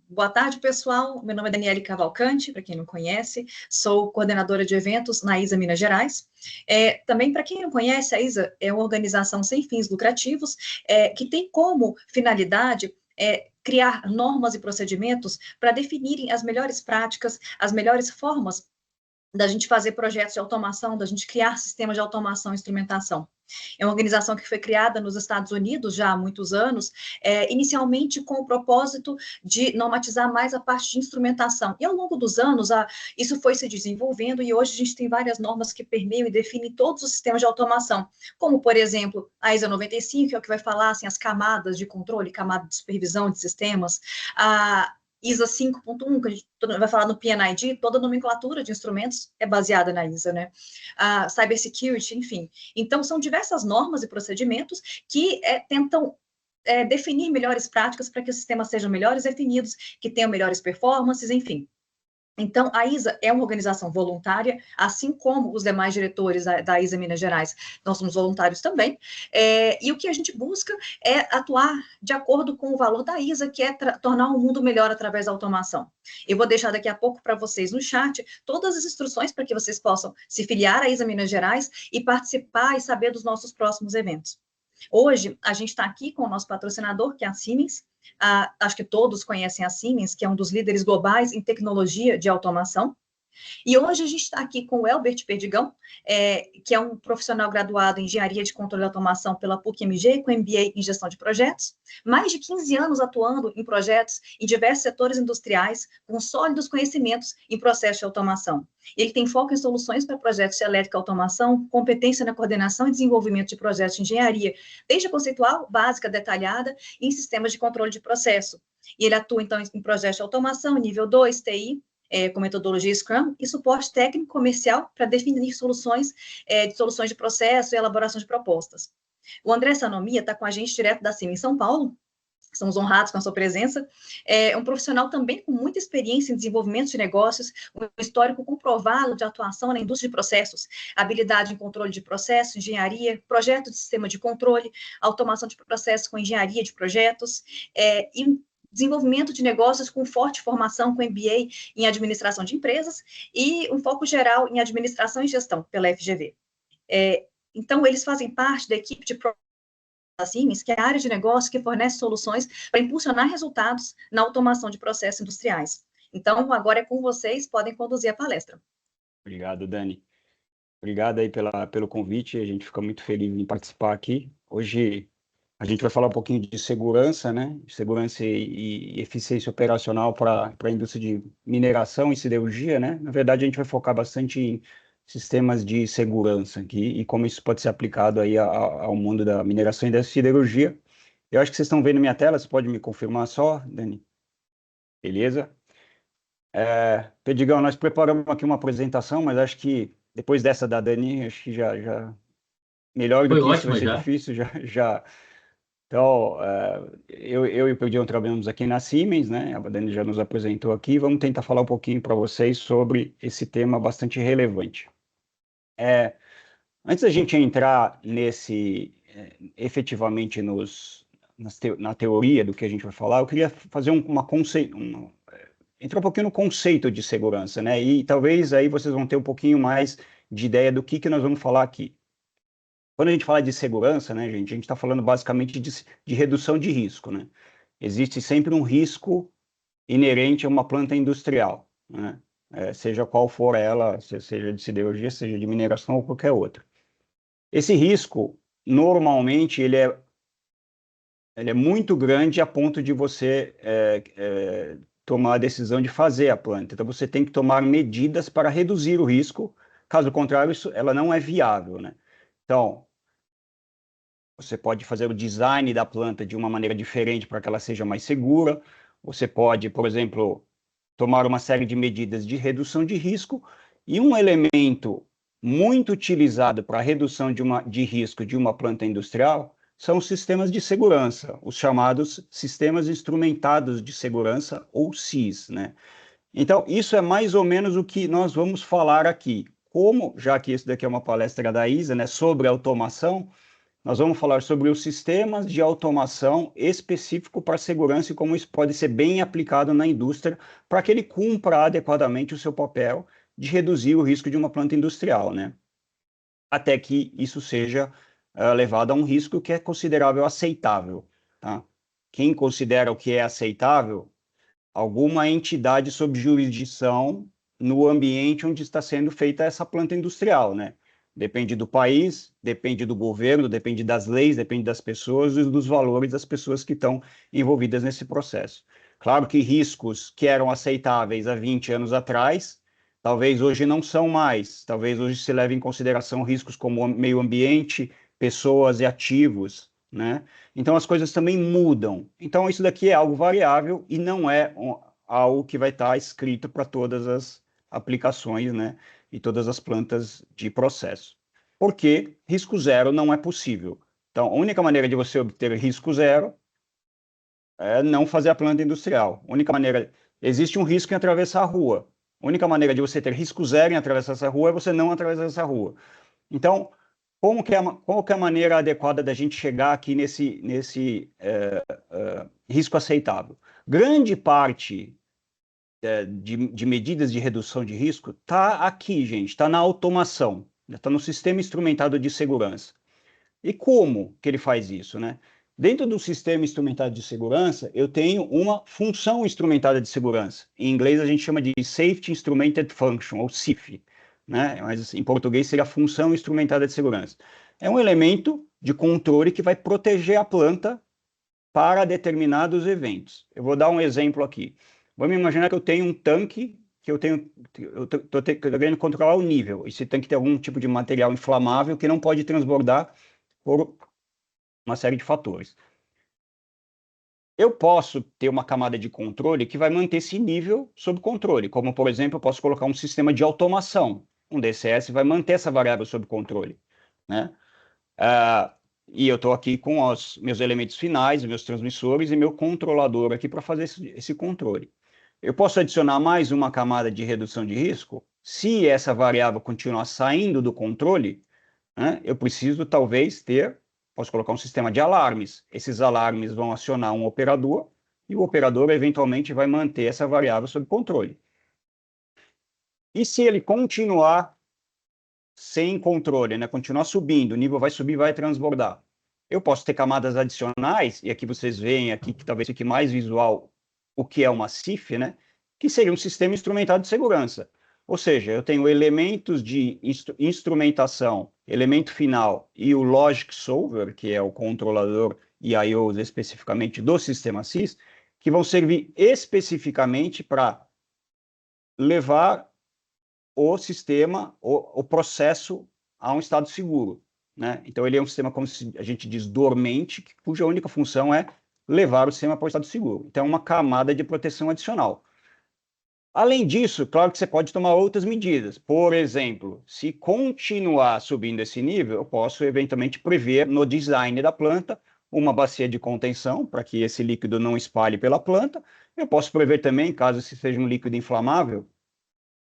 Boa tarde, pessoal. Meu nome é Daniele Cavalcante, para quem não conhece, sou coordenadora de eventos na ISA Minas Gerais. Também, para quem não conhece, a ISA é uma organização sem fins lucrativos, que tem como finalidade criar normas e procedimentos para definirem as melhores práticas, as melhores formas da gente fazer projetos de automação, da gente criar sistemas de automação e instrumentação. É uma organização que foi criada nos Estados Unidos já há muitos anos, inicialmente com o propósito de normatizar mais a parte de instrumentação. E ao longo dos anos, isso foi se desenvolvendo e hoje a gente tem várias normas que permeiam e definem todos os sistemas de automação, como, por exemplo, a ISA 95, que é o que vai falar assim, as camadas de controle, camada de supervisão de sistemas, a ISA 5.1, que a gente vai falar no PNID, toda a nomenclatura de instrumentos é baseada na ISA, né? A cybersecurity, enfim. Então, são diversas normas e procedimentos que tentam definir melhores práticas para que os sistemas sejam melhores definidos, que tenham melhores performances, enfim. Então, a ISA é uma organização voluntária, assim como os demais diretores da ISA Minas Gerais, nós somos voluntários também, e o que a gente busca é atuar de acordo com o valor da ISA, que é tornar o mundo melhor através da automação. Eu vou deixar daqui a pouco para vocês no chat todas as instruções para que vocês possam se filiar à ISA Minas Gerais e participar e saber dos nossos próximos eventos. Hoje, a gente está aqui com o nosso patrocinador, que é a Siemens. Acho que todos conhecem a Siemens, que é um dos líderes globais em tecnologia de automação. E hoje a gente está aqui com o Elbert Perdigão, que é um profissional graduado em Engenharia de Controle e Automação pela PUC-MG, com MBA em Gestão de Projetos, mais de 15 anos atuando em projetos em diversos setores industriais, com sólidos conhecimentos em processo de automação. Ele tem foco em soluções para projetos de elétrica e automação, competência na coordenação e desenvolvimento de projetos de engenharia, desde a conceitual, básica, detalhada, e em sistemas de controle de processo. E ele atua, então, em projetos de automação, nível 2, TI, com metodologia Scrum, e suporte técnico comercial para definir soluções de processo e elaboração de propostas. O André Sanomia está com a gente direto da Siemens em São Paulo, estamos honrados com a sua presença, é um profissional também com muita experiência em desenvolvimento de negócios, um histórico comprovado de atuação na indústria de processos, habilidade em controle de processos, engenharia, projeto de sistema de controle, automação de processos com engenharia de projetos, e desenvolvimento de negócios com forte formação com MBA em administração de empresas e um foco geral em administração e gestão pela FGV. Então, eles fazem parte da equipe de da Siemens, que é a área de negócio que fornece soluções para impulsionar resultados na automação de processos industriais. Então, agora é com vocês, podem conduzir a palestra. Obrigado, Dani. Obrigado aí pelo convite, a gente fica muito feliz em participar aqui. Hoje a gente vai falar um pouquinho de segurança, né? Segurança e eficiência operacional para a indústria de mineração e siderurgia, né? Na verdade, a gente vai focar bastante em sistemas de segurança aqui e como isso pode ser aplicado aí ao mundo da mineração e da siderurgia. Eu acho que vocês estão vendo minha tela, você pode me confirmar só, Dani? Beleza? Perdigão, nós preparamos aqui uma apresentação, mas acho que depois dessa da Dani, acho que já melhor do que isso vai ser difícil, já. Então, eu e o Perdigão trabalhamos aqui na Siemens, né? A Dani já nos apresentou aqui, vamos tentar falar um pouquinho para vocês sobre esse tema bastante relevante. Antes da gente entrar efetivamente na teoria do que a gente vai falar, eu queria fazer entrar um pouquinho no conceito de segurança, né? E talvez aí vocês vão ter um pouquinho mais de ideia do que nós vamos falar aqui. Quando a gente fala de segurança, né, gente, a gente está falando basicamente de redução de risco, né? Existe sempre um risco inerente a uma planta industrial, né? Seja qual for ela, seja de siderurgia, seja de mineração ou qualquer outra. Esse risco, normalmente, ele é muito grande a ponto de você tomar a decisão de fazer a planta. Então, você tem que tomar medidas para reduzir o risco, caso contrário, ela não é viável, né? Então, você pode fazer o design da planta de uma maneira diferente para que ela seja mais segura. Você pode, por exemplo, tomar uma série de medidas de redução de risco. E um elemento muito utilizado para a redução de risco de uma planta industrial são os sistemas de segurança, os chamados sistemas instrumentados de segurança, ou SIS, né? Então, isso é mais ou menos o que nós vamos falar aqui. Já que isso daqui é uma palestra da ISA, né, sobre automação, nós vamos falar sobre os sistemas de automação específico para segurança e como isso pode ser bem aplicado na indústria para que ele cumpra adequadamente o seu papel de reduzir o risco de uma planta industrial, né? Até que isso seja levado a um risco que é considerável aceitável, tá? Quem considera o que é aceitável? Alguma entidade sob jurisdição no ambiente onde está sendo feita essa planta industrial, né? Depende do país, depende do governo, depende das leis, depende das pessoas e dos valores das pessoas que estão envolvidas nesse processo. Claro que riscos que eram aceitáveis há 20 anos atrás, talvez hoje não são mais. Talvez hoje se leve em consideração riscos como meio ambiente, pessoas e ativos, né? Então as coisas também mudam. Então isso daqui é algo variável e não é algo que vai estar escrito para todas as aplicações, né? E todas as plantas de processo. Porque risco zero não é possível. Então, a única maneira de você obter risco zero é não fazer a planta industrial. A única maneira... Existe um risco em atravessar a rua. A única maneira de você ter risco zero em atravessar essa rua é você não atravessar essa rua. Então, qual que é a maneira adequada da gente chegar aqui nesse risco aceitável? Grande parte de medidas de redução de risco está aqui, gente, está na automação, está no sistema instrumentado de segurança. E como que ele faz isso, né? Dentro do sistema instrumentado de segurança, eu tenho uma função instrumentada de segurança. Em inglês a gente chama de Safety Instrumented Function, ou SIF, né? Mas em português seria função instrumentada de segurança. É um elemento de controle que vai proteger a planta para determinados eventos. Eu vou dar um exemplo aqui. Vamos imaginar que eu tenho um tanque que eu estou querendo controlar o nível. Esse tanque tem algum tipo de material inflamável que não pode transbordar por uma série de fatores. Eu posso ter uma camada de controle que vai manter esse nível sob controle, como, por exemplo, eu posso colocar um sistema de automação. Um DCS vai manter essa variável sob controle, né? E eu estou aqui com os meus elementos finais, meus transmissores e meu controlador aqui para fazer esse controle. Eu posso adicionar mais uma camada de redução de risco? Se essa variável continuar saindo do controle, né, eu preciso talvez posso colocar um sistema de alarmes. Esses alarmes vão acionar um operador e o operador eventualmente vai manter essa variável sob controle. E se ele continuar sem controle, né, continuar subindo, o nível vai subir, vai transbordar. Eu posso ter camadas adicionais, e aqui vocês veem aqui que talvez fique mais visual o que é uma CIF, né, que seria um sistema instrumentado de segurança. Ou seja, eu tenho elementos de instrumentação, elemento final e o Logic Solver, que é o controlador e IOs especificamente do sistema SIS, que vão servir especificamente para levar o sistema, o processo a um estado seguro, né? Então ele é um sistema, como a gente diz, dormente, cuja única função é levar o sistema para o estado seguro. Então é uma camada de proteção adicional. Além disso, claro que você pode tomar outras medidas. Por exemplo, se continuar subindo esse nível, eu posso eventualmente prever no design da planta uma bacia de contenção para que esse líquido não espalhe pela planta. Eu posso prever também, caso esse seja um líquido inflamável,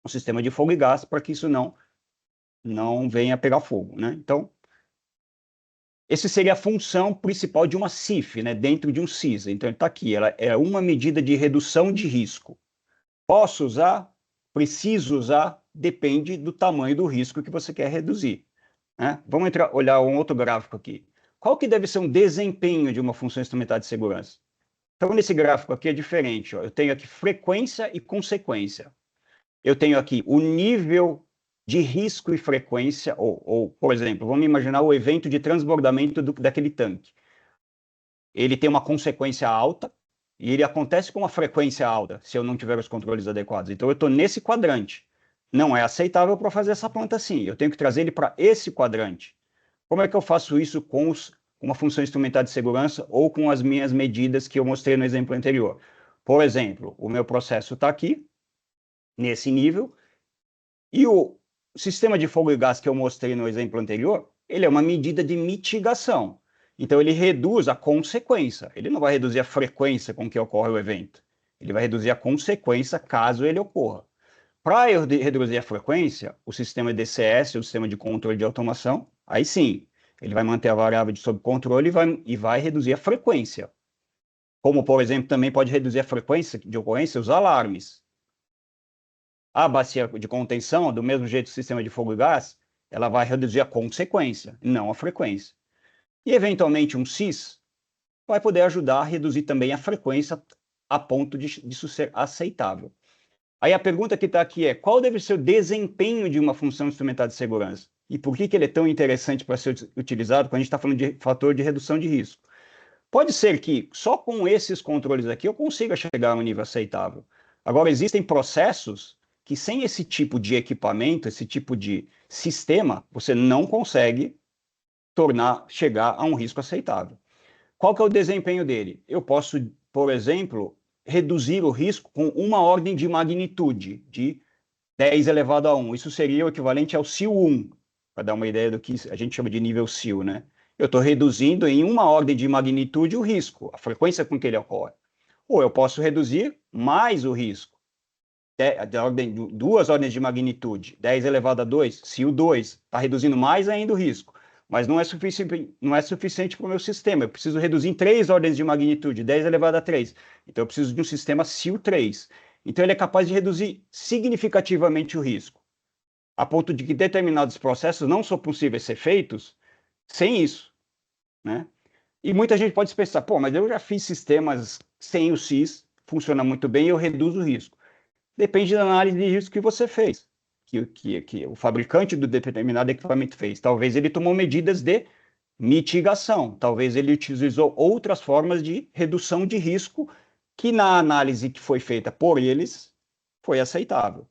um sistema de fogo e gás para que isso não venha pegar fogo, né? Então, essa seria a função principal de uma CIF, né? Dentro de um CISA. Então, está aqui, ela é uma medida de redução de risco. Posso usar? Preciso usar? Depende do tamanho do risco que você quer reduzir, né? Vamos olhar um outro gráfico aqui. Qual que deve ser um desempenho de uma função instrumentada de segurança? Então, nesse gráfico aqui é diferente, ó. Eu tenho aqui frequência e consequência. Eu tenho aqui o nível de risco e frequência, por exemplo, vamos imaginar o evento de transbordamento daquele tanque. Ele tem uma consequência alta e ele acontece com uma frequência alta, se eu não tiver os controles adequados. Então, eu estou nesse quadrante. Não é aceitável para fazer essa planta assim. Eu tenho que trazer ele para esse quadrante. Como é que eu faço isso com uma função instrumentada de segurança ou com as minhas medidas que eu mostrei no exemplo anterior? Por exemplo, o meu processo está aqui, nesse nível, e o sistema de fogo e gás que eu mostrei no exemplo anterior, ele é uma medida de mitigação. Então, ele reduz a consequência. Ele não vai reduzir a frequência com que ocorre o evento. Ele vai reduzir a consequência caso ele ocorra. Para reduzir a frequência, o sistema DCS, o sistema de controle de automação, aí sim, Ele vai manter a variável sob controle e vai reduzir a frequência. Como, por exemplo, também pode reduzir a frequência de ocorrência os alarmes. A bacia de contenção, do mesmo jeito que o sistema de fogo e gás, ela vai reduzir a consequência, não a frequência. E, eventualmente, um SIS vai poder ajudar a reduzir também a frequência a ponto disso ser aceitável. Aí a pergunta que está aqui é, qual deve ser o desempenho de uma função instrumentada de segurança? E por que ele é tão interessante para ser utilizado quando a gente está falando de fator de redução de risco? Pode ser que só com esses controles aqui eu consiga chegar a um nível aceitável. Agora, existem processos que sem esse tipo de equipamento, esse tipo de sistema, você não consegue chegar a um risco aceitável. Qual que é o desempenho dele? Eu posso, por exemplo, reduzir o risco com uma ordem de magnitude, de 10 elevado a 1. Isso seria o equivalente ao SIL 1, para dar uma ideia do que a gente chama de nível SIL, né? Eu estou reduzindo em uma ordem de magnitude o risco, a frequência com que ele ocorre. Ou eu posso reduzir mais o risco, duas ordens de magnitude, 10 elevado a 2, SIL 2, está reduzindo mais ainda o risco. Mas não é suficiente para o meu sistema. Eu preciso reduzir em 3 ordens de magnitude, 10 elevado a 3. Então, eu preciso de um sistema SIL 3. Então, ele é capaz de reduzir significativamente o risco, a ponto de que determinados processos não são possíveis ser feitos sem isso, né? E muita gente pode pensar, pô, mas eu já fiz sistemas sem o SIS, funciona muito bem e eu reduzo o risco. Depende da análise de risco que você fez, que o fabricante do determinado equipamento fez. Talvez ele tomou medidas de mitigação, talvez ele utilizou outras formas de redução de risco que na análise que foi feita por eles foi aceitável.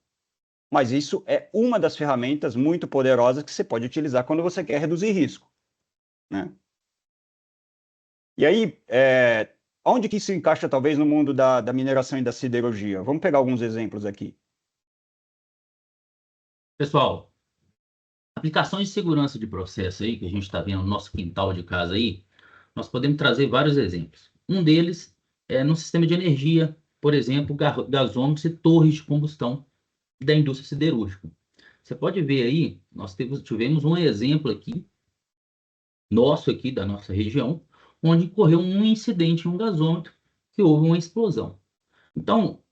Mas isso é uma das ferramentas muito poderosas que você pode utilizar quando você quer reduzir risco, né? E aí, onde que isso encaixa talvez no mundo da mineração e da siderurgia? Vamos pegar alguns exemplos aqui. Pessoal, aplicações de segurança de processo aí, que a gente está vendo no nosso quintal de casa aí, nós podemos trazer vários exemplos. Um deles é no sistema de energia, por exemplo, gasômetros e torres de combustão da indústria siderúrgica. Você pode ver aí, nós tivemos um exemplo aqui, nosso aqui, da nossa região, onde ocorreu um incidente em um gasômetro, que houve uma explosão. Então,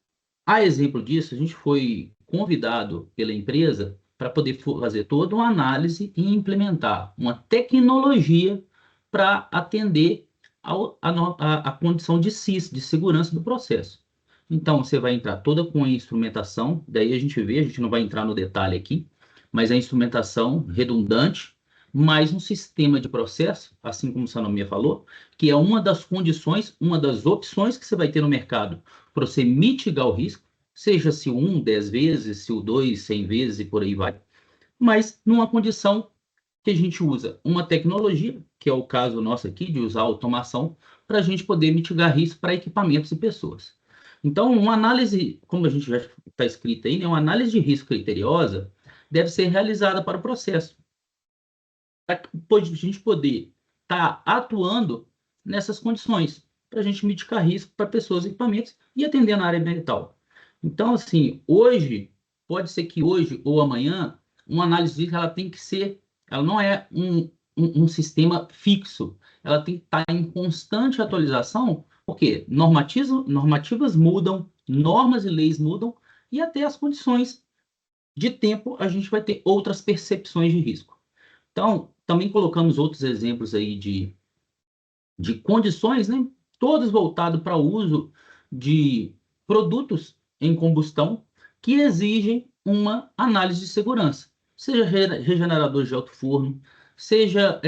a exemplo disso, a gente foi convidado pela empresa para poder fazer toda uma análise e implementar uma tecnologia para atender a condição de SIS, de segurança do processo. Então, você vai entrar toda com a instrumentação, daí a gente não vai entrar no detalhe aqui, mas a instrumentação redundante, mais um sistema de processo, assim como o Sanomia falou, que é uma das condições, uma das opções que você vai ter no mercado para você mitigar o risco, seja se o 1, 10 vezes, se o 2, 100 vezes e por aí vai. Mas numa condição que a gente usa uma tecnologia, que é o caso nosso aqui, de usar automação, para a gente poder mitigar risco para equipamentos e pessoas. Então, uma análise, como a gente já está escrito aí, né, uma análise de risco criteriosa deve ser realizada para o processo, para a gente poder estar atuando nessas condições, para a gente mitigar risco para pessoas e equipamentos e atender na área ambiental. Então, assim, hoje, pode ser que hoje ou amanhã, uma análise de risco, ela tem que ser, ela não é um sistema fixo, ela tem que estar em constante atualização, porque normativas mudam, normas e leis mudam, e até as condições de tempo a gente vai ter outras percepções de risco. Então, também colocamos outros exemplos aí de condições, né? Todos voltados para o uso de produtos em combustão que exigem uma análise de segurança, seja regenerador de alto forno, seja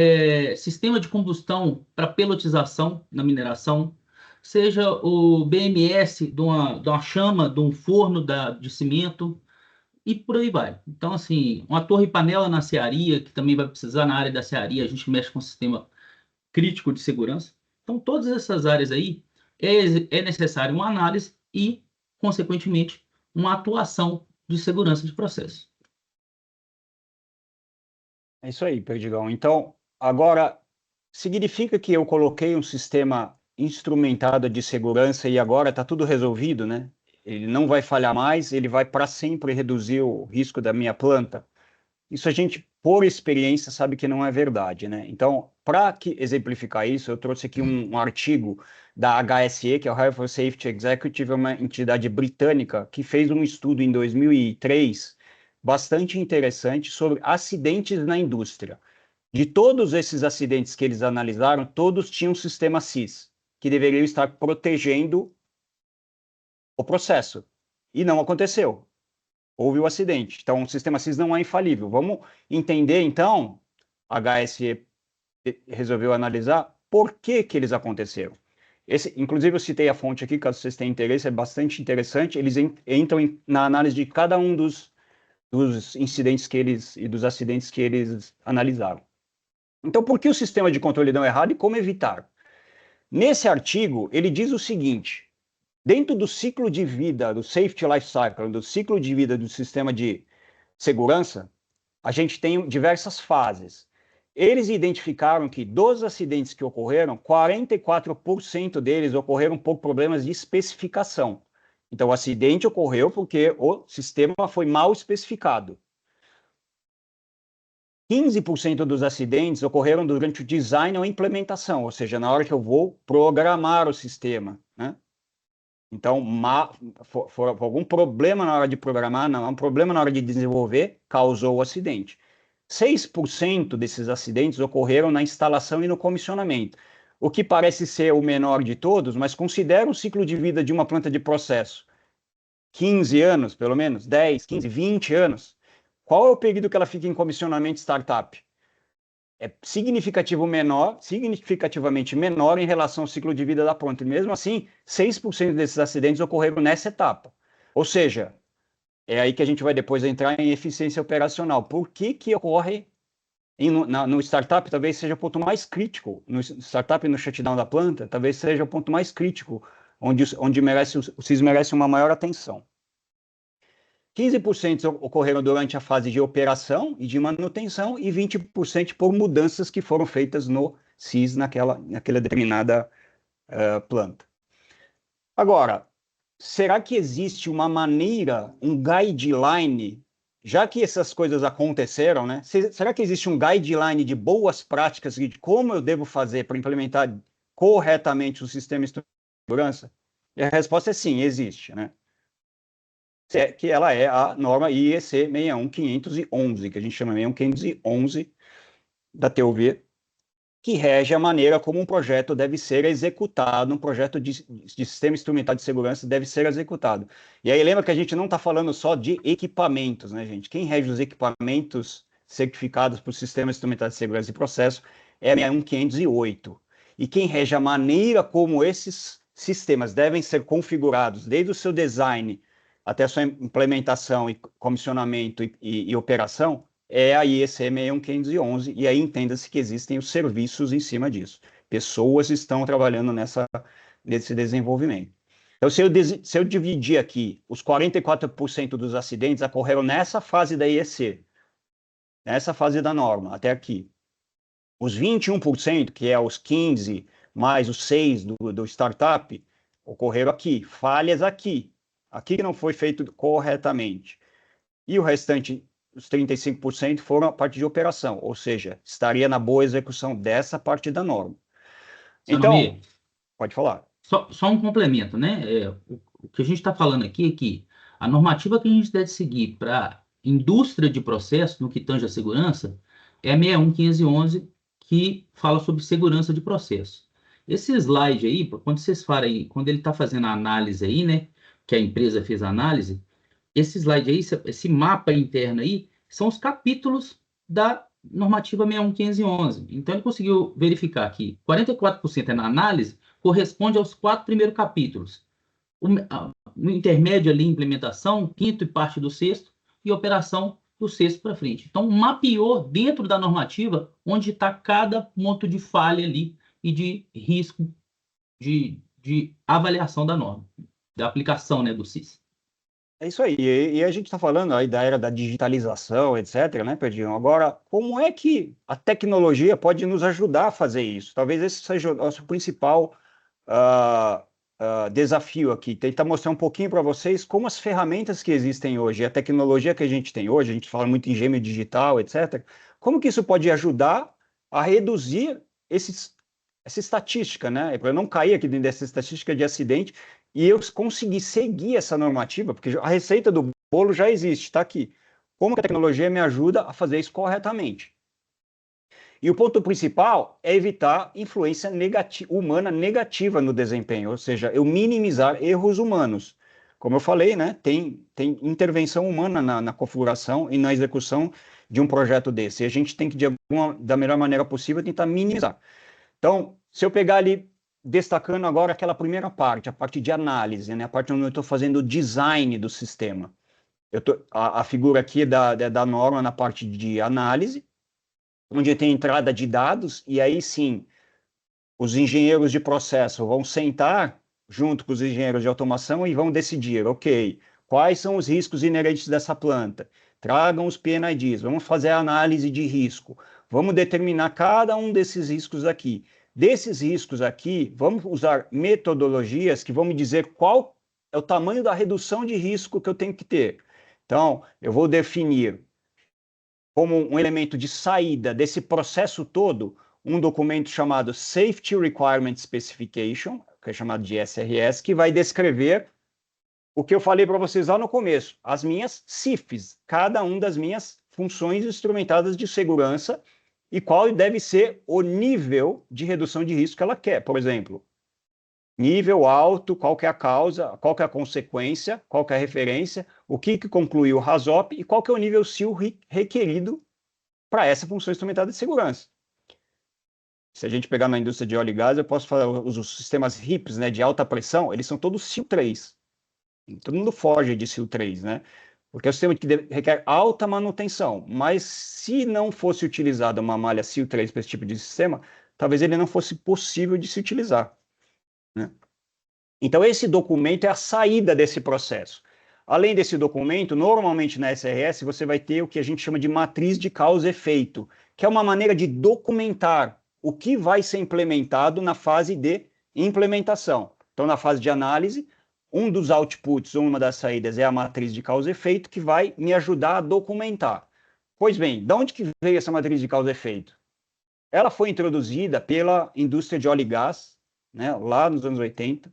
sistema de combustão para pelotização na mineração, seja o BMS de uma chama, de um forno de cimento, e por aí vai. Então, assim, uma torre-panela na serraria, que também vai precisar na área da serraria, a gente mexe com o sistema crítico de segurança. Então, todas essas áreas aí é necessário uma análise e, consequentemente, uma atuação de segurança de processo. É isso aí, Perdigão. Então, agora, significa que eu coloquei um sistema instrumentado de segurança e agora está tudo resolvido, né? Ele não vai falhar mais, ele vai para sempre reduzir o risco da minha planta. Isso a gente por experiência, sabe que não é verdade, né? Então, para exemplificar isso, eu trouxe aqui um artigo da HSE, que é o Health and Safety Executive, é uma entidade britânica que fez um estudo em 2003 bastante interessante sobre acidentes na indústria. De todos esses acidentes que eles analisaram, todos tinham um sistema SIS, que deveriam estar protegendo o processo. E não aconteceu. Houve o acidente. Então, o sistema SIS não é infalível. Vamos entender, então, a HSE resolveu analisar por que eles aconteceram. Inclusive, eu citei a fonte aqui, caso vocês tenham interesse, é bastante interessante. Eles entram na análise de cada um dos incidentes e dos acidentes que eles analisaram. Então, por que o sistema de controle deu errado e como evitar? Nesse artigo, ele diz o seguinte: dentro do ciclo de vida, do Safety Life Cycle, do ciclo de vida do sistema de segurança, a gente tem diversas fases. Eles identificaram que dos acidentes que ocorreram, 44% deles ocorreram por problemas de especificação. Então, o acidente ocorreu porque o sistema foi mal especificado. 15% dos acidentes ocorreram durante o design ou implementação, ou seja, na hora que eu vou programar o sistema, né? Então, for algum problema na hora de programar, não, um problema na hora de desenvolver, causou o acidente. 6% desses acidentes ocorreram na instalação e no comissionamento, o que parece ser o menor de todos, mas considera o ciclo de vida de uma planta de processo 15 anos, pelo menos, 10, 15, 20 anos. Qual é o período que ela fica em comissionamento startup? É significativamente menor em relação ao ciclo de vida da planta. E mesmo assim, 6% desses acidentes ocorreram nessa etapa. Ou seja, é aí que a gente vai depois entrar em eficiência operacional. Por que ocorre no startup? Talvez seja o ponto mais crítico. No startup, no shutdown da planta, talvez seja o ponto mais crítico, onde o SIS merece uma maior atenção. 15% ocorreram durante a fase de operação e de manutenção e 20% por mudanças que foram feitas no SIS naquela determinada planta. Agora, será que existe uma maneira, um guideline, já que essas coisas aconteceram, né? Será que existe um guideline de boas práticas de como eu devo fazer para implementar corretamente o sistema de segurança? E a resposta é sim, existe, né? Que ela é a norma IEC 61511, que a gente chama 61511 da TUV, que rege a maneira como um projeto deve ser executado, um projeto de sistema instrumental de segurança deve ser executado. E aí lembra que a gente não está falando só de equipamentos, né, gente? Quem rege os equipamentos certificados por sistema instrumental de segurança e processo é a 61508. E quem rege a maneira como esses sistemas devem ser configurados, desde o seu design até a sua implementação e comissionamento e operação, é a IEC 61511, e aí entenda-se que existem os serviços em cima disso. Pessoas estão trabalhando nesse desenvolvimento. Então, se eu dividir aqui, os 44% dos acidentes ocorreram nessa fase da IEC, nessa fase da norma, até aqui. Os 21%, que é os 15 mais os 6 do startup, ocorreram aqui, falhas aqui que não foi feito corretamente. E o restante, os 35%, foram a parte de operação, ou seja, estaria na boa execução dessa parte da norma. Então, pode falar. Só um complemento, né? O que a gente está falando aqui é que a normativa que a gente deve seguir para indústria de processo, no que tange a segurança, é a 61511, que fala sobre segurança de processo. Esse slide aí, quando vocês farem, quando ele está fazendo a análise aí, né? Que a empresa fez a análise, esse slide aí, esse mapa interno aí, são os capítulos da normativa 61511. Então, ele conseguiu verificar que 44% é na análise, corresponde aos 4 primeiros capítulos. O intermédio ali, implementação, quinto e parte do sexto, e operação do sexto para frente. Então, mapeou dentro da normativa onde está cada ponto de falha ali e de risco de avaliação da norma, da aplicação, né, do SIS. É isso aí. E a gente está falando aí da era da digitalização, etc., né, Pedrinho? Agora, como é que a tecnologia pode nos ajudar a fazer isso? Talvez esse seja o nosso principal desafio aqui, tentar mostrar um pouquinho para vocês como as ferramentas que existem hoje, a tecnologia que a gente tem hoje, a gente fala muito em gêmeo digital, etc., como que isso pode ajudar a reduzir essa estatística, né? Para eu não cair aqui dentro dessa estatística de acidente e eu conseguir seguir essa normativa, porque a receita do bolo já existe, está aqui. Como que a tecnologia me ajuda a fazer isso corretamente? E o ponto principal é evitar influência humana negativa no desempenho, ou seja, eu minimizar erros humanos. Como eu falei, né, tem intervenção humana na configuração e na execução de um projeto desse. E a gente tem que, da melhor maneira possível, tentar minimizar. Então, se eu pegar ali, destacando agora aquela primeira parte, a parte de análise, né, a parte onde eu estou fazendo o design do sistema. A figura aqui da norma na parte de análise, onde tem entrada de dados, e aí sim, os engenheiros de processo vão sentar junto com os engenheiros de automação e vão decidir, ok, quais são os riscos inerentes dessa planta? Tragam os PNIDs, vamos fazer a análise de risco, vamos determinar cada um desses riscos aqui. Desses riscos aqui, vamos usar metodologias que vão me dizer qual é o tamanho da redução de risco que eu tenho que ter. Então, eu vou definir como um elemento de saída desse processo todo, um documento chamado Safety Requirement Specification, que é chamado de SRS, que vai descrever o que eu falei para vocês lá no começo, as minhas CIFs, cada uma das minhas funções instrumentadas de segurança e qual deve ser o nível de redução de risco que ela quer. Por exemplo, nível alto, qual que é a causa, qual que é a consequência, qual que é a referência, o que concluiu o RASOP e qual que é o nível SIL requerido para essa função instrumentada de segurança. Se a gente pegar na indústria de óleo e gás, eu posso falar, os sistemas HIPs, né, de alta pressão, eles são todos SIL 3. Todo mundo foge de SIL 3, né? Porque é um sistema que requer alta manutenção, mas se não fosse utilizada uma malha SIL 3 para esse tipo de sistema, talvez ele não fosse possível de se utilizar, né? Então, esse documento é a saída desse processo. Além desse documento, normalmente na SRS, você vai ter o que a gente chama de matriz de causa e efeito, que é uma maneira de documentar o que vai ser implementado na fase de implementação. Então, na fase de análise, um dos outputs, uma das saídas é a matriz de causa e efeito, que vai me ajudar a documentar. Pois bem, de onde que veio essa matriz de causa e efeito? Ela foi introduzida pela indústria de óleo e gás, né, lá nos anos 80,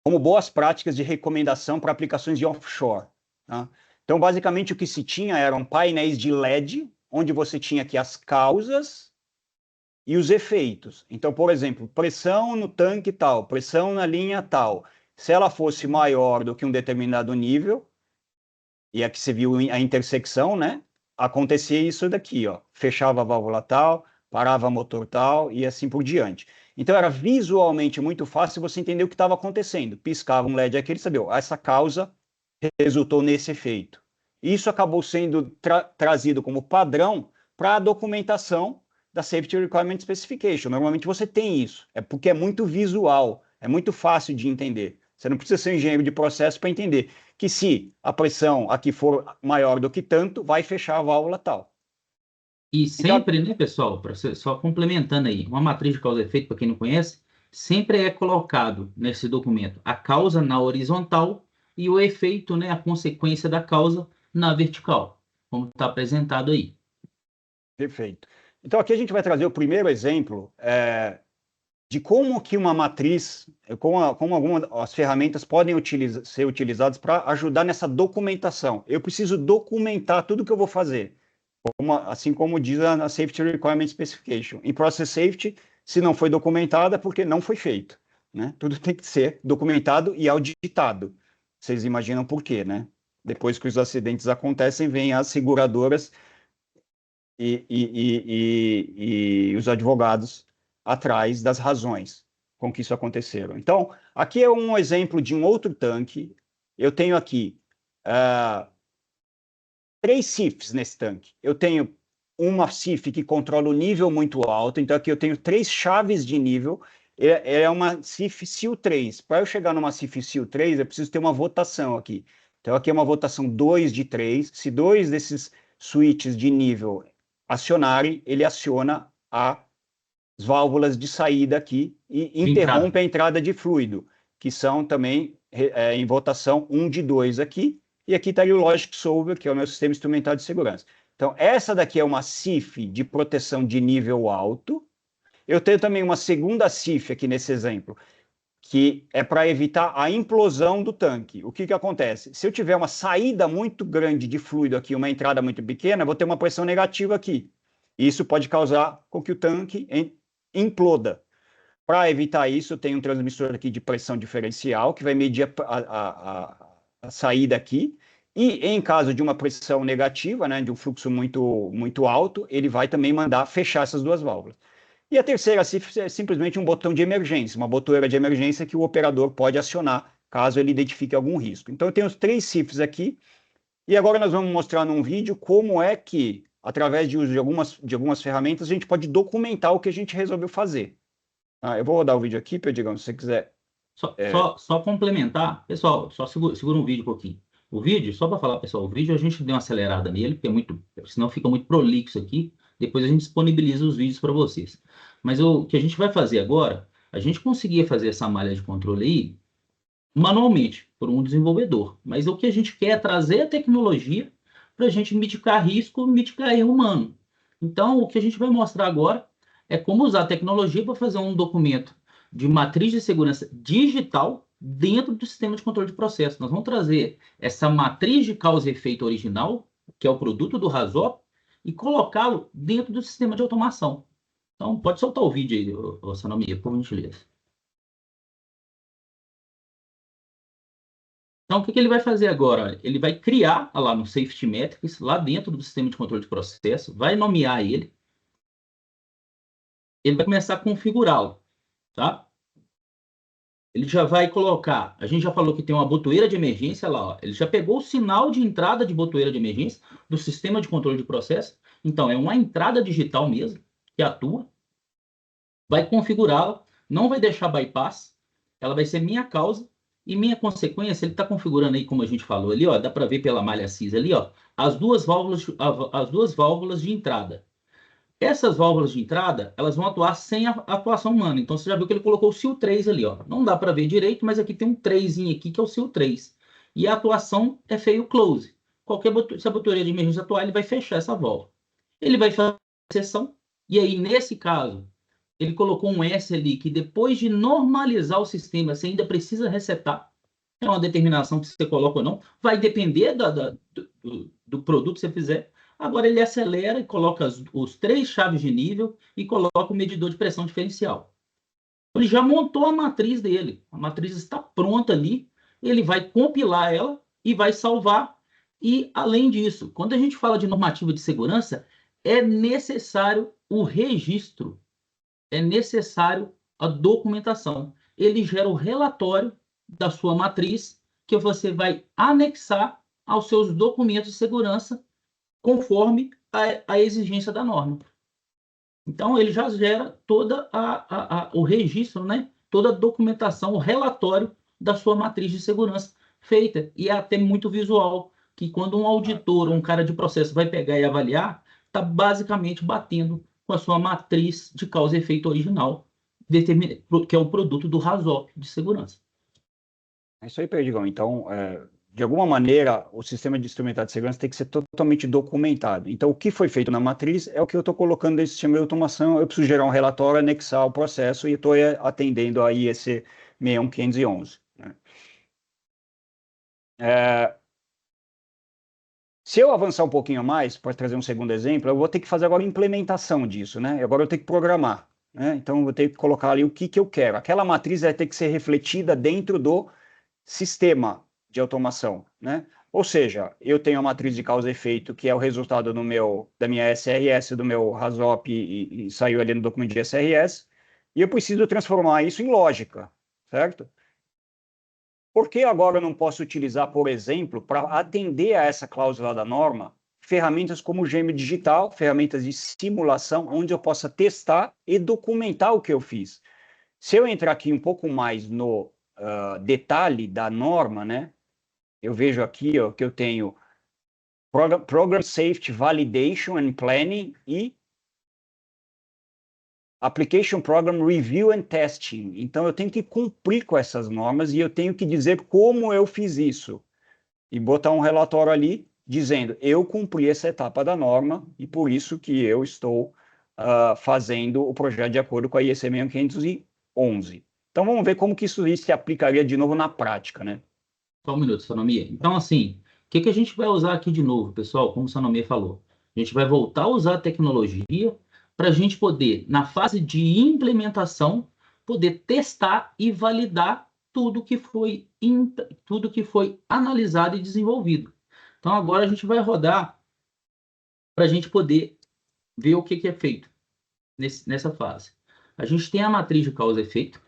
como boas práticas de recomendação para aplicações de offshore, tá? Então, basicamente, o que se tinha eram painéis de LED, onde você tinha aqui as causas e os efeitos. Então, por exemplo, pressão no tanque tal, pressão na linha tal. Se ela fosse maior do que um determinado nível, e aqui você viu a intersecção, né? Acontecia isso daqui, ó. Fechava a válvula tal, parava motor tal e assim por diante. Então, era visualmente muito fácil você entender o que estava acontecendo. Piscava um LED aqui, ele sabia, ó, essa causa resultou nesse efeito. Isso acabou sendo trazido como padrão para a documentação da Safety Requirement Specification. Normalmente você tem isso, é porque é muito visual, é muito fácil de entender. Você não precisa ser um engenheiro de processo para entender que se a pressão aqui for maior do que tanto, vai fechar a válvula tal. E sempre, né, pessoal, só complementando aí, uma matriz de causa e efeito, para quem não conhece, sempre é colocado nesse documento a causa na horizontal e o efeito, né, a consequência da causa na vertical, como está apresentado aí. Perfeito. Então, aqui a gente vai trazer o primeiro exemplo de como que uma matriz, como algumas as ferramentas podem ser utilizadas para ajudar nessa documentação. Eu preciso documentar tudo que eu vou fazer, assim como diz a Safety Requirement Specification. Em Process Safety, se não foi documentado, é porque não foi feito, né? Tudo tem que ser documentado e auditado. Vocês imaginam por quê, né? Depois que os acidentes acontecem, vêm as seguradoras e os advogados atrás das razões com que isso aconteceram. Então, aqui é um exemplo de um outro tanque. Eu tenho aqui 3 CIFs nesse tanque. Eu tenho uma CIF que controla o nível muito alto, então aqui eu tenho 3 chaves de nível, é uma CIF SIL 3. Para eu chegar numa CIF SIL 3, eu preciso ter uma votação aqui. Então aqui é uma votação 2 de 3. Se 2 desses switches de nível acionarem, ele aciona as válvulas de saída aqui e interrompe a entrada de fluido, que são também em votação 1 de 2 aqui, e aqui está o Logic Solver, que é o meu sistema instrumental de segurança. Então, essa daqui é uma CIF de proteção de nível alto. Eu tenho também uma segunda CIF aqui nesse exemplo, que é para evitar a implosão do tanque. O que acontece? Se eu tiver uma saída muito grande de fluido aqui, uma entrada muito pequena, eu vou ter uma pressão negativa aqui. Isso pode causar com que o tanque imploda. Para evitar isso, eu tenho um transmissor aqui de pressão diferencial, que vai medir a saída aqui. E em caso de uma pressão negativa, né, de um fluxo muito alto, ele vai também mandar fechar essas duas válvulas. E a terceira CIF é simplesmente um botão de emergência, uma botoeira de emergência que o operador pode acionar caso ele identifique algum risco. Então, eu tenho os 3 CIFs aqui, e agora nós vamos mostrar num vídeo como é que, através de uso de algumas ferramentas, a gente pode documentar o que a gente resolveu fazer. Eu vou rodar o vídeo aqui, Perdigão, se você quiser. Só complementar, pessoal, só segura um vídeo um pouquinho. O vídeo, só para falar, pessoal, o vídeo a gente deu uma acelerada nele, porque senão fica muito prolixo aqui. Depois a gente disponibiliza os vídeos para vocês. Mas o que a gente vai fazer agora, a gente conseguia fazer essa malha de controle aí manualmente, por um desenvolvedor. Mas o que a gente quer é trazer a tecnologia para a gente mitigar risco, mitigar erro humano. Então, o que a gente vai mostrar agora é como usar a tecnologia para fazer um documento de matriz de segurança digital dentro do sistema de controle de processo. Nós vamos trazer essa matriz de causa e efeito original, que é o produto do RASOP, e colocá-lo dentro do sistema de automação. Então, pode soltar o vídeo aí, Sanomia, por gentileza. Então, o que ele vai fazer agora? Ele vai criar lá no Safety Metrics, lá dentro do sistema de controle de processo, vai nomear ele vai começar a configurá-lo, tá? Ele já vai colocar, a gente já falou que tem uma botoeira de emergência lá, ó. Ele já pegou o sinal de entrada de botoeira de emergência do sistema de controle de processo. Então, é uma entrada digital mesmo, que atua. Vai configurá-la, não vai deixar bypass, ela vai ser minha causa e minha consequência. Ele está configurando aí, como a gente falou ali, ó, dá para ver pela malha CIS ali, ó, as duas válvulas de entrada. Essas válvulas de entrada, elas vão atuar sem a atuação humana. Então, você já viu que ele colocou o SIL 3 ali, ó. Não dá para ver direito, mas aqui tem um 3 aqui, que é o SIL 3. E a atuação é fail close. Se a botoeira de emergência atuar, ele vai fechar essa válvula. Ele vai fazer a exceção. E aí, nesse caso, ele colocou um S ali, que depois de normalizar o sistema, você ainda precisa resetar. É uma determinação que você coloca ou não. Vai depender do produto que você fizer. Agora ele acelera e coloca os 3 chaves de nível e coloca o medidor de pressão diferencial. Ele já montou a matriz dele. A matriz está pronta ali. Ele vai compilar ela e vai salvar. E, além disso, quando a gente fala de normativa de segurança, é necessário o registro. É necessário a documentação. Ele gera o relatório da sua matriz que você vai anexar aos seus documentos de segurança conforme a exigência da norma. Então, ele já gera todo o registro, né? Toda a documentação, o relatório da sua matriz de segurança feita. E é até muito visual, que quando um auditor ou um cara de processo vai pegar e avaliar, está basicamente batendo com a sua matriz de causa e efeito original, que é o produto do RASOP de segurança. É isso aí, Perdigão. Então, de alguma maneira, o sistema de instrumentário de segurança tem que ser totalmente documentado. Então, o que foi feito na matriz é o que eu estou colocando nesse sistema de automação. Eu preciso gerar um relatório, anexar o processo e estou atendendo aí esse 61511. Né? Se eu avançar um pouquinho mais, para trazer um segundo exemplo, eu vou ter que fazer agora a implementação disso, né? Agora eu tenho que programar, né? Então, eu vou ter que colocar ali o que eu quero. Aquela matriz vai ter que ser refletida dentro do sistema de automação, né? Ou seja, eu tenho a matriz de causa e efeito, que é o resultado da minha SRS, do meu RASOP, e saiu ali no documento de SRS, e eu preciso transformar isso em lógica, certo? Por que agora eu não posso utilizar, por exemplo, para atender a essa cláusula da norma, ferramentas como o Gêmeo Digital, ferramentas de simulação, onde eu possa testar e documentar o que eu fiz? Se eu entrar aqui um pouco mais no detalhe da norma, né? Eu vejo aqui, ó, que eu tenho Program Safety Validation and Planning e Application Program Review and Testing. Então, eu tenho que cumprir com essas normas e eu tenho que dizer como eu fiz isso. E botar um relatório ali dizendo, eu cumpri essa etapa da norma e por isso que eu estou fazendo o projeto de acordo com a IEC 6.511. Então, vamos ver como que isso se aplicaria de novo na prática, né? Só um minuto, Sanomia. Então, assim, o que que a gente vai usar aqui de novo, pessoal? Como o Sanomia falou, a gente vai voltar a usar a tecnologia para a gente poder, na fase de implementação, poder testar e validar tudo que foi analisado e desenvolvido. Então, agora a gente vai rodar para a gente poder ver o que que é feito nessa fase. A gente tem a matriz de causa e efeito.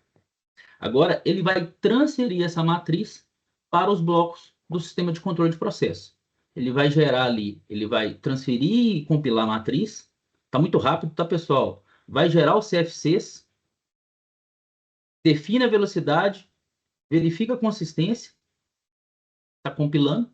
Agora, ele vai transferir essa matriz para os blocos do sistema de controle de processo. Ele vai gerar ali, ele vai transferir e compilar a matriz. Está muito rápido, tá, pessoal? Vai gerar os CFCs, define a velocidade, verifica a consistência, está compilando.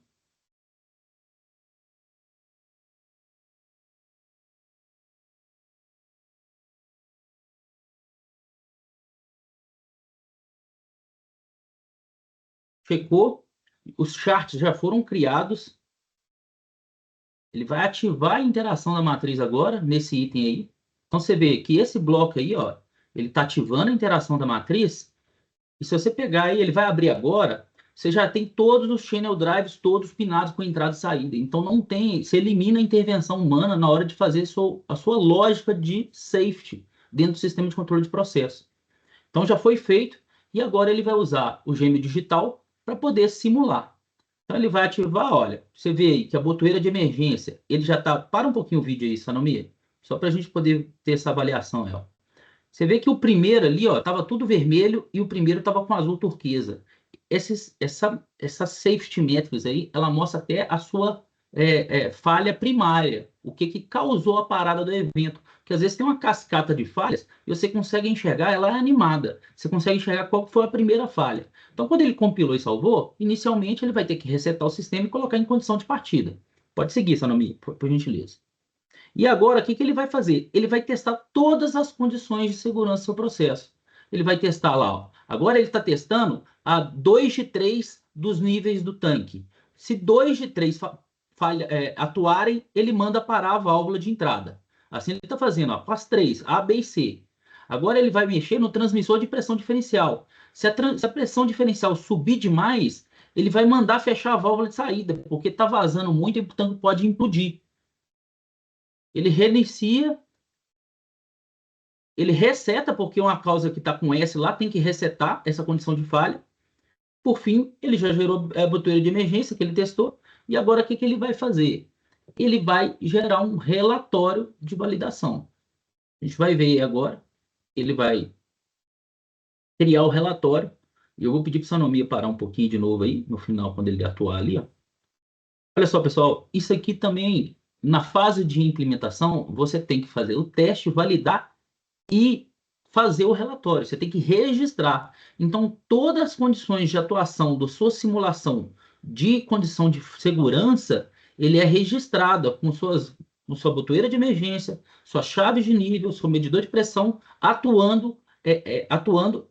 Checou, os charts já foram criados. Ele vai ativar a interação da matriz agora, nesse item aí. Então, você vê que esse bloco aí, ó, ele está ativando a interação da matriz. E se você pegar aí, ele vai abrir agora, você já tem todos os channel drives, todos pinados com entrada e saída. Então, não tem, você elimina a intervenção humana na hora de fazer a sua lógica de safety dentro do sistema de controle de processo. Então, já foi feito. E agora ele vai usar o gêmeo digital para poder simular. Então, ele vai ativar, olha, você vê aí que a botoeira de emergência, ele já está... Para um pouquinho o vídeo aí, Sanomia, só para a gente poder ter essa avaliação, ó. Você vê que o primeiro ali, ó, estava tudo vermelho e o primeiro estava com azul turquesa. Essa safety metrics aí, ela mostra até a sua falha primária, o que que causou a parada do evento. Porque às vezes tem uma cascata de falhas e você consegue enxergar, ela é animada. Você consegue enxergar qual foi a primeira falha. Então, quando ele compilou e salvou, inicialmente ele vai ter que resetar o sistema e colocar em condição de partida. Pode seguir, Sanomi, por gentileza. E agora, o que que ele vai fazer? Ele vai testar todas as condições de segurança do seu processo. Ele vai testar lá, ó. Agora ele está testando a 2 de 3 dos níveis do tanque. Se 2 de 3 atuarem, ele manda parar a válvula de entrada. Assim ele está fazendo, ó, com as 3, A, B e C. Agora ele vai mexer no transmissor de pressão diferencial. Se a pressão diferencial subir demais, ele vai mandar fechar a válvula de saída, porque está vazando muito e o tanque pode implodir. Ele reinicia, ele reseta, porque uma causa que está com S lá tem que resetar essa condição de falha. Por fim, ele já gerou a botoeira de emergência que ele testou. E agora o que que ele vai fazer? Ele vai gerar um relatório de validação. A gente vai ver agora. Ele vai criar o relatório. E eu vou pedir para o Sanomia parar um pouquinho de novo aí, no final, quando ele atuar ali, ó. Olha só, pessoal, isso aqui também, na fase de implementação, você tem que fazer o teste, validar e fazer o relatório. Você tem que registrar. Então, todas as condições de atuação da sua simulação de condição de segurança, ele é registrado com sua botoeira de emergência, sua chave de nível, seu medidor de pressão, atuando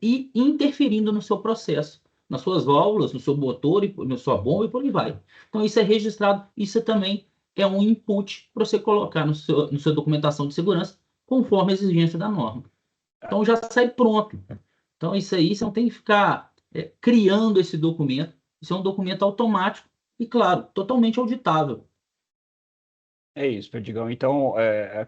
e interferindo no seu processo, nas suas válvulas, no seu motor, na sua bomba e por aí vai. Então, isso é registrado. Isso também é um input para você colocar no sua documentação de segurança, conforme a exigência da norma. Então, já sai pronto. Então, isso aí, você não tem que ficar criando esse documento. Isso é um documento automático e, claro, totalmente auditável. É isso, Perdigão. Então,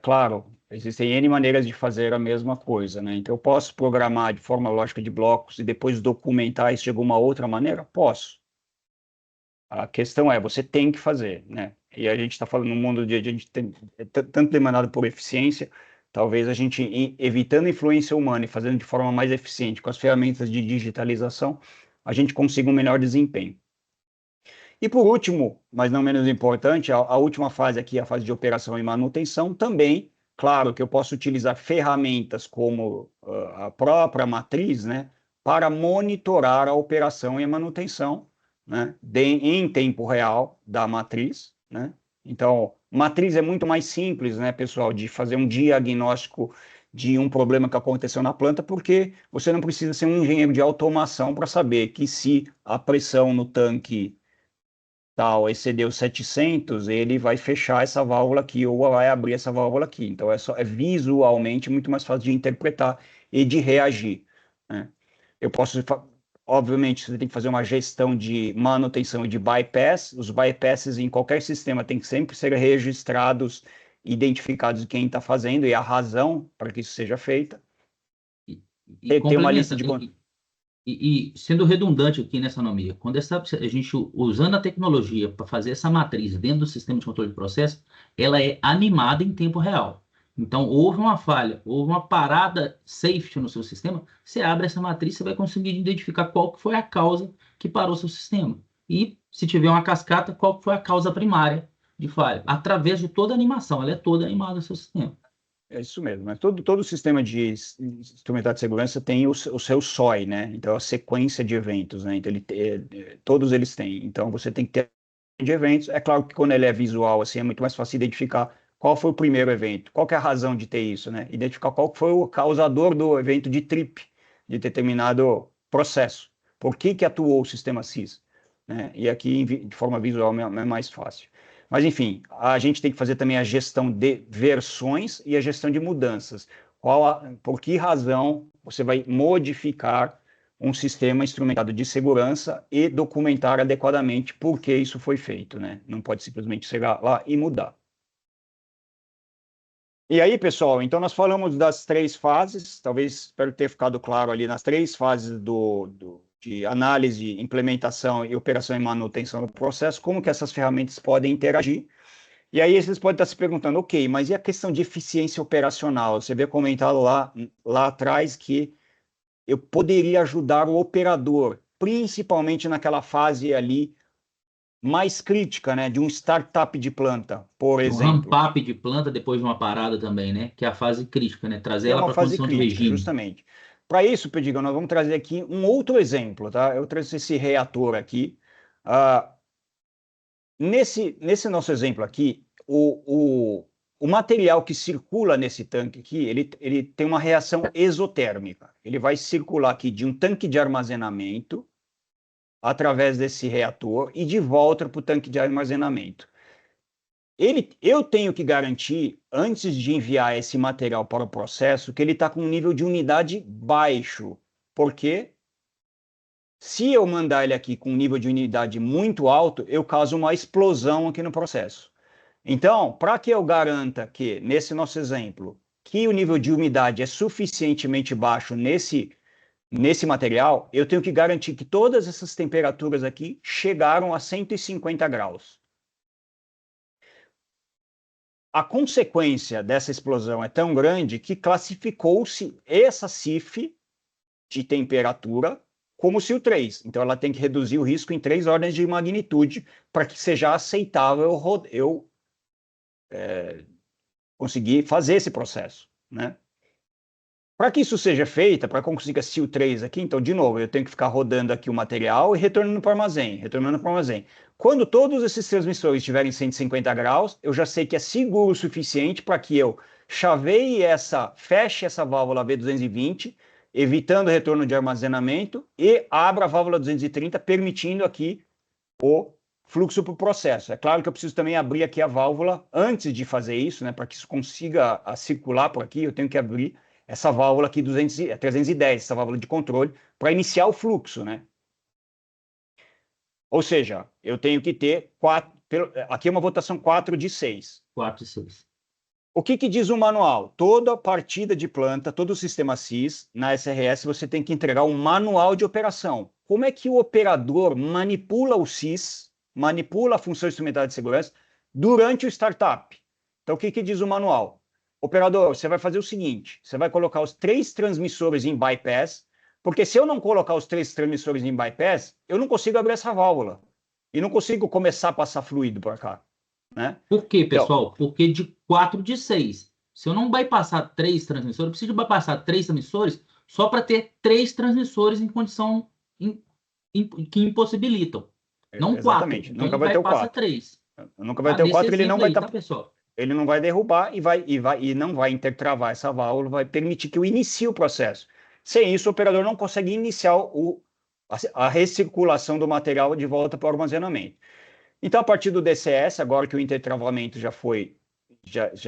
claro, existem N maneiras de fazer a mesma coisa, né? Então, eu posso programar de forma lógica de blocos e depois documentar isso de alguma outra maneira? Posso. A questão é, você tem que fazer, né? E a gente está falando no mundo de a gente tem tanto demandado por eficiência, talvez a gente, evitando a influência humana e fazendo de forma mais eficiente com as ferramentas de digitalização, a gente consiga um melhor desempenho. E por último, mas não menos importante, a última fase aqui, a fase de operação e manutenção, também, claro que eu posso utilizar ferramentas como a própria matriz, né, para monitorar a operação e a manutenção, né, em tempo real da matriz, né? Então, matriz é muito mais simples, né, pessoal, de fazer um diagnóstico de um problema que aconteceu na planta, porque você não precisa ser um engenheiro de automação para saber que se a pressão no tanque tal excedeu 700, ele vai fechar essa válvula aqui ou vai abrir essa válvula aqui. Então, é visualmente muito mais fácil de interpretar e de reagir, né? Eu posso, obviamente, você tem que fazer uma gestão de manutenção e de bypass. Os bypasses em qualquer sistema têm que sempre ser registrados, identificados de quem está fazendo e a razão para que isso seja feita. Tem uma lista de... E sendo redundante aqui nessa anomia, quando a gente usando a tecnologia para fazer essa matriz dentro do sistema de controle de processo, ela é animada em tempo real. Então, houve uma falha, houve uma parada safety no seu sistema, você abre essa matriz, você vai conseguir identificar qual que foi a causa que parou o seu sistema. E, se tiver uma cascata, qual que foi a causa primária de falha. Através de toda a animação, ela é toda animada no seu sistema. É isso mesmo, mas todo sistema de instrumental de segurança tem o seu SOI, né? Então, a sequência de eventos, né? Então, todos eles têm. Então, você tem que ter de eventos. É claro que quando ele é visual, assim, é muito mais fácil identificar qual foi o primeiro evento, qual que é a razão de ter isso, né? Identificar qual foi o causador do evento de trip, de determinado processo. Por que atuou o sistema SIS, né? E aqui, de forma visual, é mais fácil. Mas, enfim, a gente tem que fazer também a gestão de versões e a gestão de mudanças. Por que razão você vai modificar um sistema instrumentado de segurança e documentar adequadamente por que isso foi feito, né? Não pode simplesmente chegar lá e mudar. E aí, pessoal, então nós falamos das 3 fases, talvez, espero ter ficado claro ali, nas 3 fases de análise, implementação e operação e manutenção do processo, como que essas ferramentas podem interagir. E aí vocês podem estar se perguntando, ok, mas e a questão de eficiência operacional? Você vê comentado lá atrás que eu poderia ajudar o operador, principalmente naquela fase ali mais crítica, né, de um startup de planta, por exemplo. Um ramp-up de planta depois de uma parada também, né? Que é a fase crítica, né? Trazer ela É uma para a fase condição de crítica, regime. justamente. Para isso, Pedigão, nós vamos trazer aqui um outro exemplo, tá? Eu trouxe esse reator aqui. Nesse nosso exemplo aqui, o material que circula nesse tanque aqui, ele tem uma reação exotérmica. Ele vai circular aqui de um tanque de armazenamento através desse reator e de volta para o tanque de armazenamento. Eu tenho que garantir, antes de enviar esse material para o processo, que ele está com um nível de umidade baixo. Porque se eu mandar ele aqui com um nível de umidade muito alto, eu causo uma explosão aqui no processo. Então, para que eu garanta que, nesse nosso exemplo, que o nível de umidade é suficientemente baixo nesse material, eu tenho que garantir que todas essas temperaturas aqui chegaram a 150 graus. A consequência dessa explosão é tão grande que classificou-se essa CIF de temperatura como CIL3. Então, ela tem que reduzir o risco em 3 ordens de magnitude para que seja aceitável eu conseguir fazer esse processo, né? Para que isso seja feito, para que eu consiga CIL3 aqui, então, de novo, eu tenho que ficar rodando aqui o material e retornando para o armazém, retornando para o armazém. Quando todos esses transmissores estiverem em 150 graus, eu já sei que é seguro o suficiente para que eu chaveie feche essa válvula V220, evitando o retorno de armazenamento, e abra a válvula 230, permitindo aqui o fluxo para o processo. É claro que eu preciso também abrir aqui a válvula antes de fazer isso, né? Para que isso consiga circular por aqui, eu tenho que abrir essa válvula aqui 310, essa válvula de controle, para iniciar o fluxo, né? Ou seja, eu tenho que ter aqui é uma votação 4 de 6. 4 de 6. O que diz o manual? Toda partida de planta, todo o sistema SIS, na SRS, você tem que entregar um manual de operação. Como é que o operador manipula o SIS, manipula a função instrumental de segurança durante o startup? Então, o que diz o manual? Operador, você vai fazer o seguinte, você vai colocar os 3 transmissores em bypass, porque se eu não colocar os 3 transmissores em bypass, eu não consigo abrir essa válvula. E não consigo começar a passar fluido para cá, né? Por quê, pessoal? Porque de 4 de 6. Se eu não bypassar 3 transmissores, eu preciso bypassar 3 transmissores só para ter 3 transmissores em condição que impossibilitam. Não 4. Exatamente. Então, nunca vai ter o 4. 3. Nunca vai ter o 4, ele não vai estar... pessoal? Ele não vai derrubar e não vai intertravar essa válvula, vai permitir que eu inicie o processo. Sem isso, o operador não consegue iniciar a recirculação do material de volta para o armazenamento. Então, a partir do DCS, agora que o intertravamento já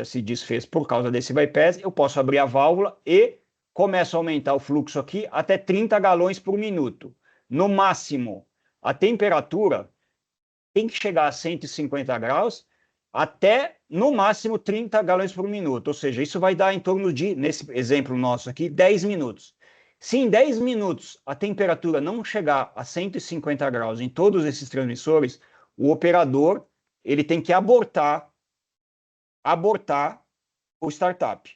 se desfez por causa desse bypass, eu posso abrir a válvula e começo a aumentar o fluxo aqui até 30 galões por minuto. No máximo, a temperatura tem que chegar a 150 graus até, no máximo, 30 galões por minuto. Ou seja, isso vai dar em torno de, nesse exemplo nosso aqui, 10 minutos. Se em 10 minutos a temperatura não chegar a 150 graus em todos esses transmissores, o operador ele tem que abortar o startup.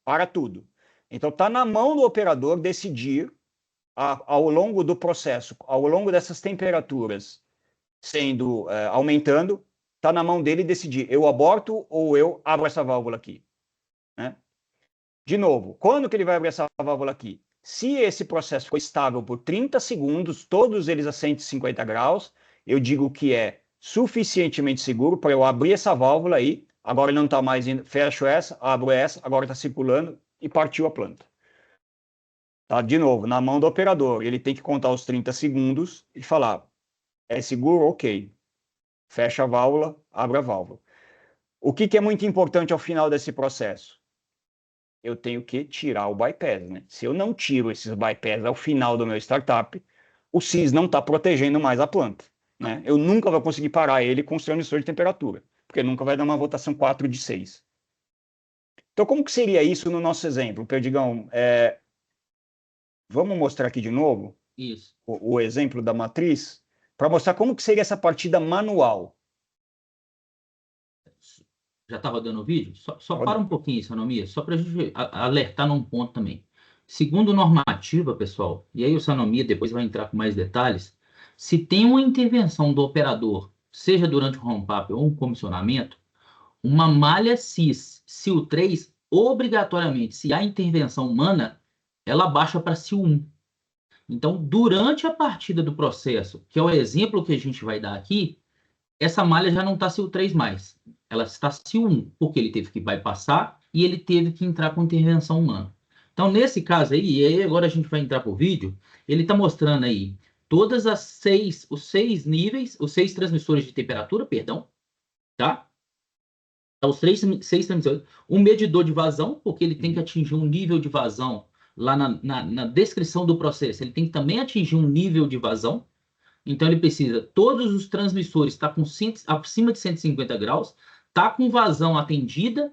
Para tudo. Então, está na mão do operador decidir, ao longo do processo, ao longo dessas temperaturas sendo aumentando, está na mão dele decidir, eu aborto ou eu abro essa válvula aqui. Né? De novo, quando que ele vai abrir essa válvula aqui? Se esse processo for estável por 30 segundos, todos eles a 150 graus, eu digo que é suficientemente seguro para eu abrir essa válvula aí, agora não está mais indo, fecho essa, abro essa, agora está circulando e partiu a planta. Tá? De novo, na mão do operador, ele tem que contar os 30 segundos e falar, é seguro? Ok. Fecha a válvula, abre a válvula. O que é muito importante ao final desse processo? Eu tenho que tirar o bypass, né? Se eu não tiro esses bypass ao final do meu startup, o SIS não está protegendo mais a planta, né? Eu nunca vou conseguir parar ele com os transmissores de temperatura, porque nunca vai dar uma rotação 4 de 6. Então, como que seria isso no nosso exemplo, Perdigão? Vamos mostrar aqui de novo Isso. o exemplo da matriz, para mostrar como que seria essa partida manual. Já está rodando o vídeo? Só para um pouquinho, Sanomia, só para a gente alertar num ponto também. Segundo normativa, pessoal, e aí o Sanomia depois vai entrar com mais detalhes, se tem uma intervenção do operador, seja durante o ramp-up ou um comissionamento, uma malha CIS, SIL 3, obrigatoriamente, se há intervenção humana, ela baixa para SIL 1. Então, durante a partida do processo, que é o exemplo que a gente vai dar aqui, essa malha já não está SIL 3 mais. Ela está SIL 1, porque ele teve que bypassar e ele teve que entrar com intervenção humana. Então, nesse caso aí, e aí agora a gente vai entrar para o vídeo, ele está mostrando aí todas os seis níveis, os 6 transmissores de temperatura, perdão, tá? Então, os 6 transmissores. Um medidor de vazão, porque ele tem que atingir um nível de vazão lá na descrição do processo. Ele tem que também atingir um nível de vazão. Então, ele precisa, todos os transmissores estão acima de 150 graus, está com vazão atendida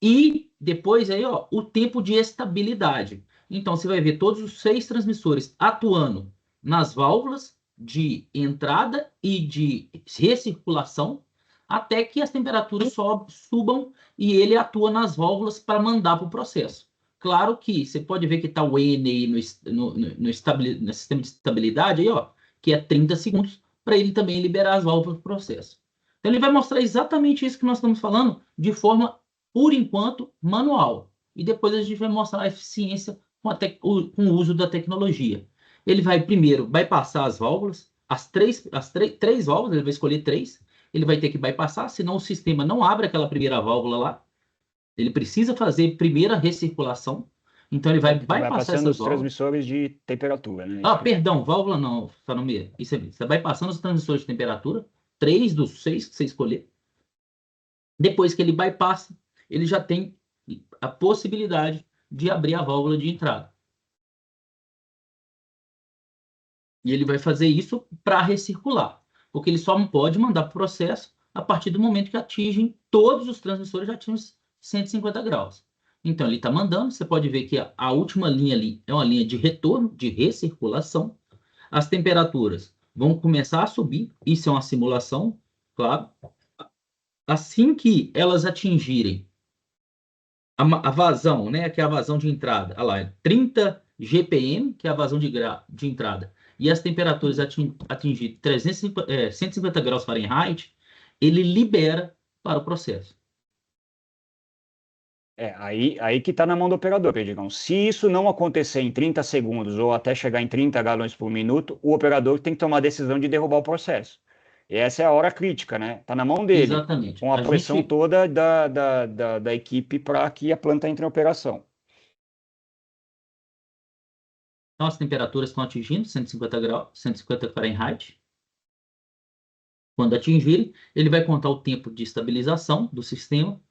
e depois aí, ó, o tempo de estabilidade. Então, você vai ver todos os 6 transmissores atuando nas válvulas de entrada e de recirculação até que as temperaturas subam e ele atua nas válvulas para mandar para o processo. Claro que você pode ver que está o N aí no sistema de estabilidade, aí, ó, que é 30 segundos, para ele também liberar as válvulas do processo. Então, ele vai mostrar exatamente isso que nós estamos falando, de forma, por enquanto, manual. E depois a gente vai mostrar a eficiência com o uso da tecnologia. Ele vai primeiro bypassar as válvulas, as três válvulas, ele vai escolher 3, ele vai ter que bypassar, senão o sistema não abre aquela primeira válvula lá. Ele precisa fazer primeira recirculação. Então, ele vai bypassar essas os transmissores de temperatura, né? Perdão, válvula não, Sanomia. Isso é, você vai passando os transmissores de temperatura, 3 dos 6 que você escolher. Depois que ele bypassa, ele já tem a possibilidade de abrir a válvula de entrada. E ele vai fazer isso para recircular, porque ele só não pode mandar para o processo a partir do momento que atingem, todos os transmissores já atingem 150 graus. Então, ele está mandando, você pode ver que a última linha ali é uma linha de retorno, de recirculação. As temperaturas vão começar a subir, isso é uma simulação, claro. Assim que elas atingirem a vazão, né, que é a vazão de entrada, olha lá, 30 GPM, que é a vazão de entrada, e as temperaturas atingir 150 graus Fahrenheit, ele libera para o processo. Aí que está na mão do operador, Perdigão. Se isso não acontecer em 30 segundos ou até chegar em 30 galões por minuto, o operador tem que tomar a decisão de derrubar o processo. E essa é a hora crítica, né? Está na mão dele. Exatamente. Com a pressão toda da equipe para que a planta entre em operação. Então, as temperaturas estão atingindo 150 graus, 150 Fahrenheit. Quando atingirem, ele vai contar o tempo de estabilização do sistema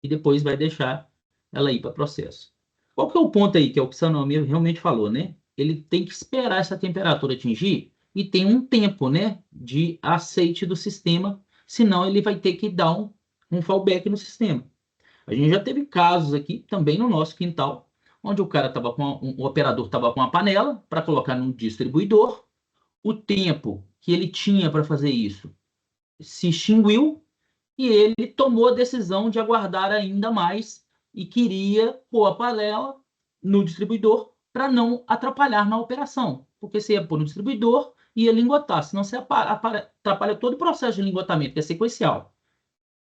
e depois vai deixar ela ir para processo. Qual que é o ponto aí, que é o que o Sanomir realmente falou, né? Ele tem que esperar essa temperatura atingir e tem um tempo, né, de aceite do sistema, senão ele vai ter que dar um fallback no sistema. A gente já teve casos aqui, também no nosso quintal, onde o cara estava o operador estava com uma panela para colocar no distribuidor, o tempo que ele tinha para fazer isso se extinguiu e ele tomou a decisão de aguardar ainda mais e queria pôr a panela no distribuidor para não atrapalhar na operação, porque se ia pôr no distribuidor, ia lingotar, senão você atrapalha todo o processo de lingotamento, que é sequencial.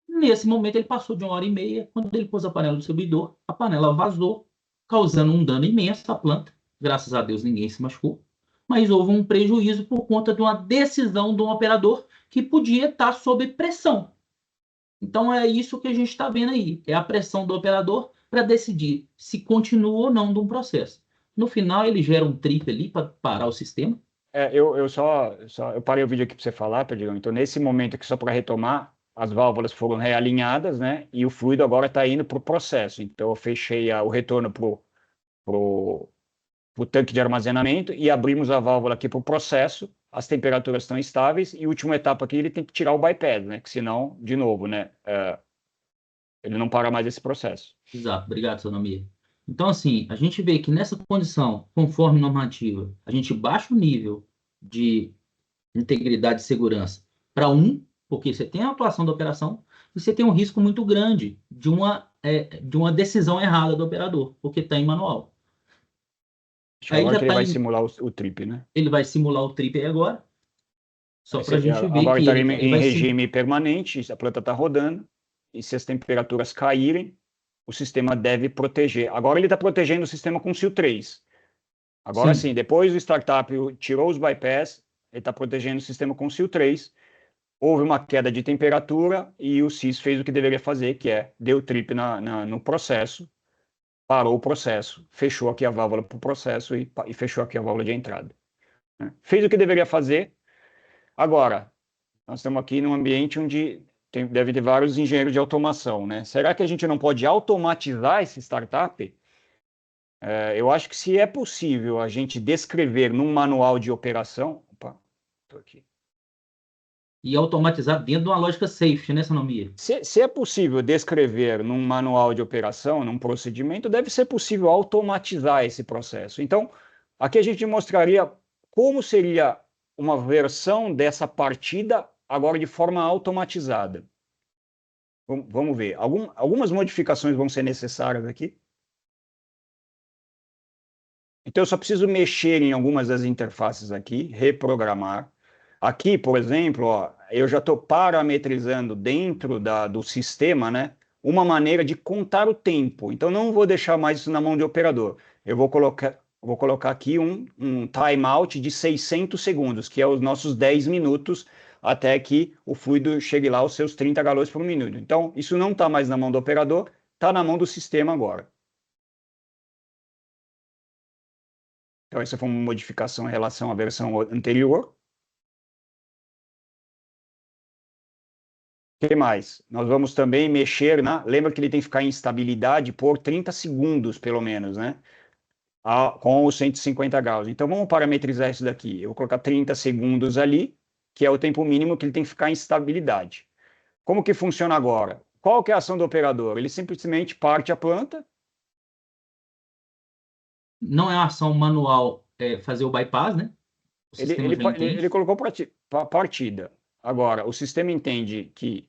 Nesse momento, ele passou de 1 hora e meia. Quando ele pôs a panela no distribuidor, a panela vazou, causando um dano imenso à planta. Graças a Deus, ninguém se machucou. Mas houve um prejuízo por conta de uma decisão de um operador que podia estar sob pressão. Então, é isso que a gente está vendo aí. É a pressão do operador para decidir se continua ou não de um processo. No final, ele gera um trip ali para parar o sistema. Eu parei o vídeo aqui para você falar, Pedrão. Então, nesse momento aqui, só para retomar, as válvulas foram realinhadas, né? E o fluido agora está indo para o processo. Então, eu fechei o retorno para o tanque de armazenamento e abrimos a válvula aqui para o processo. As temperaturas estão estáveis e a última etapa aqui, ele tem que tirar o bypass, né? Que senão, de novo, né? Ele não para mais esse processo. Exato, obrigado, seu nome. Então, assim, a gente vê que nessa condição, conforme normativa, a gente baixa o nível de integridade e segurança para 1, porque você tem a atuação da operação, e você tem um risco muito grande de uma decisão errada do operador, porque está em manual. Aí Agora já que ele tá vai simular o trip, né? ele vai simular o trip aí agora, só para a gente ver Agora que está ele em vai regime permanente, a planta está rodando, e se as temperaturas caírem, o sistema deve proteger. Agora ele está protegendo o sistema com SIL 3. Agora sim, depois do startup tirou os bypass, ele está protegendo o sistema com SIL 3. Houve uma queda de temperatura e o SIS fez o que deveria fazer, que é deu trip no processo, parou o processo, fechou aqui a válvula para o processo e fechou aqui a válvula de entrada. Né? Fez o que deveria fazer. Agora, nós estamos aqui num ambiente onde deve ter vários engenheiros de automação, né? Será que a gente não pode automatizar esse startup? Eu acho que se é possível a gente descrever num manual de operação... Opa, estou aqui. E automatizar dentro de uma lógica safety, né, Sanomia? Se é possível descrever num manual de operação, num procedimento, deve ser possível automatizar esse processo. Então, aqui a gente mostraria como seria uma versão dessa partida agora de forma automatizada. Vamos ver. Algumas modificações vão ser necessárias aqui. Então, eu só preciso mexer em algumas das interfaces aqui, reprogramar. Aqui, por exemplo, ó, eu já estou parametrizando dentro do sistema, né, uma maneira de contar o tempo. Então, não vou deixar mais isso na mão de operador. Eu vou colocar aqui um timeout de 600 segundos, que é os nossos 10 minutos, até que o fluido chegue lá aos seus 30 galões por minuto. Então, isso não está mais na mão do operador, está na mão do sistema agora. Então, essa foi uma modificação em relação à versão anterior. O que mais? Nós vamos também mexer lembra que ele tem que ficar em estabilidade por 30 segundos, pelo menos, né? Com os 150 graus. Então, vamos parametrizar isso daqui. Eu vou colocar 30 segundos ali, que é o tempo mínimo que ele tem que ficar em estabilidade. Como que funciona agora? Qual que é a ação do operador? Ele simplesmente parte a planta. Não é uma ação manual fazer o bypass, né? O sistema já entende. Ele colocou partida. Agora, o sistema entende que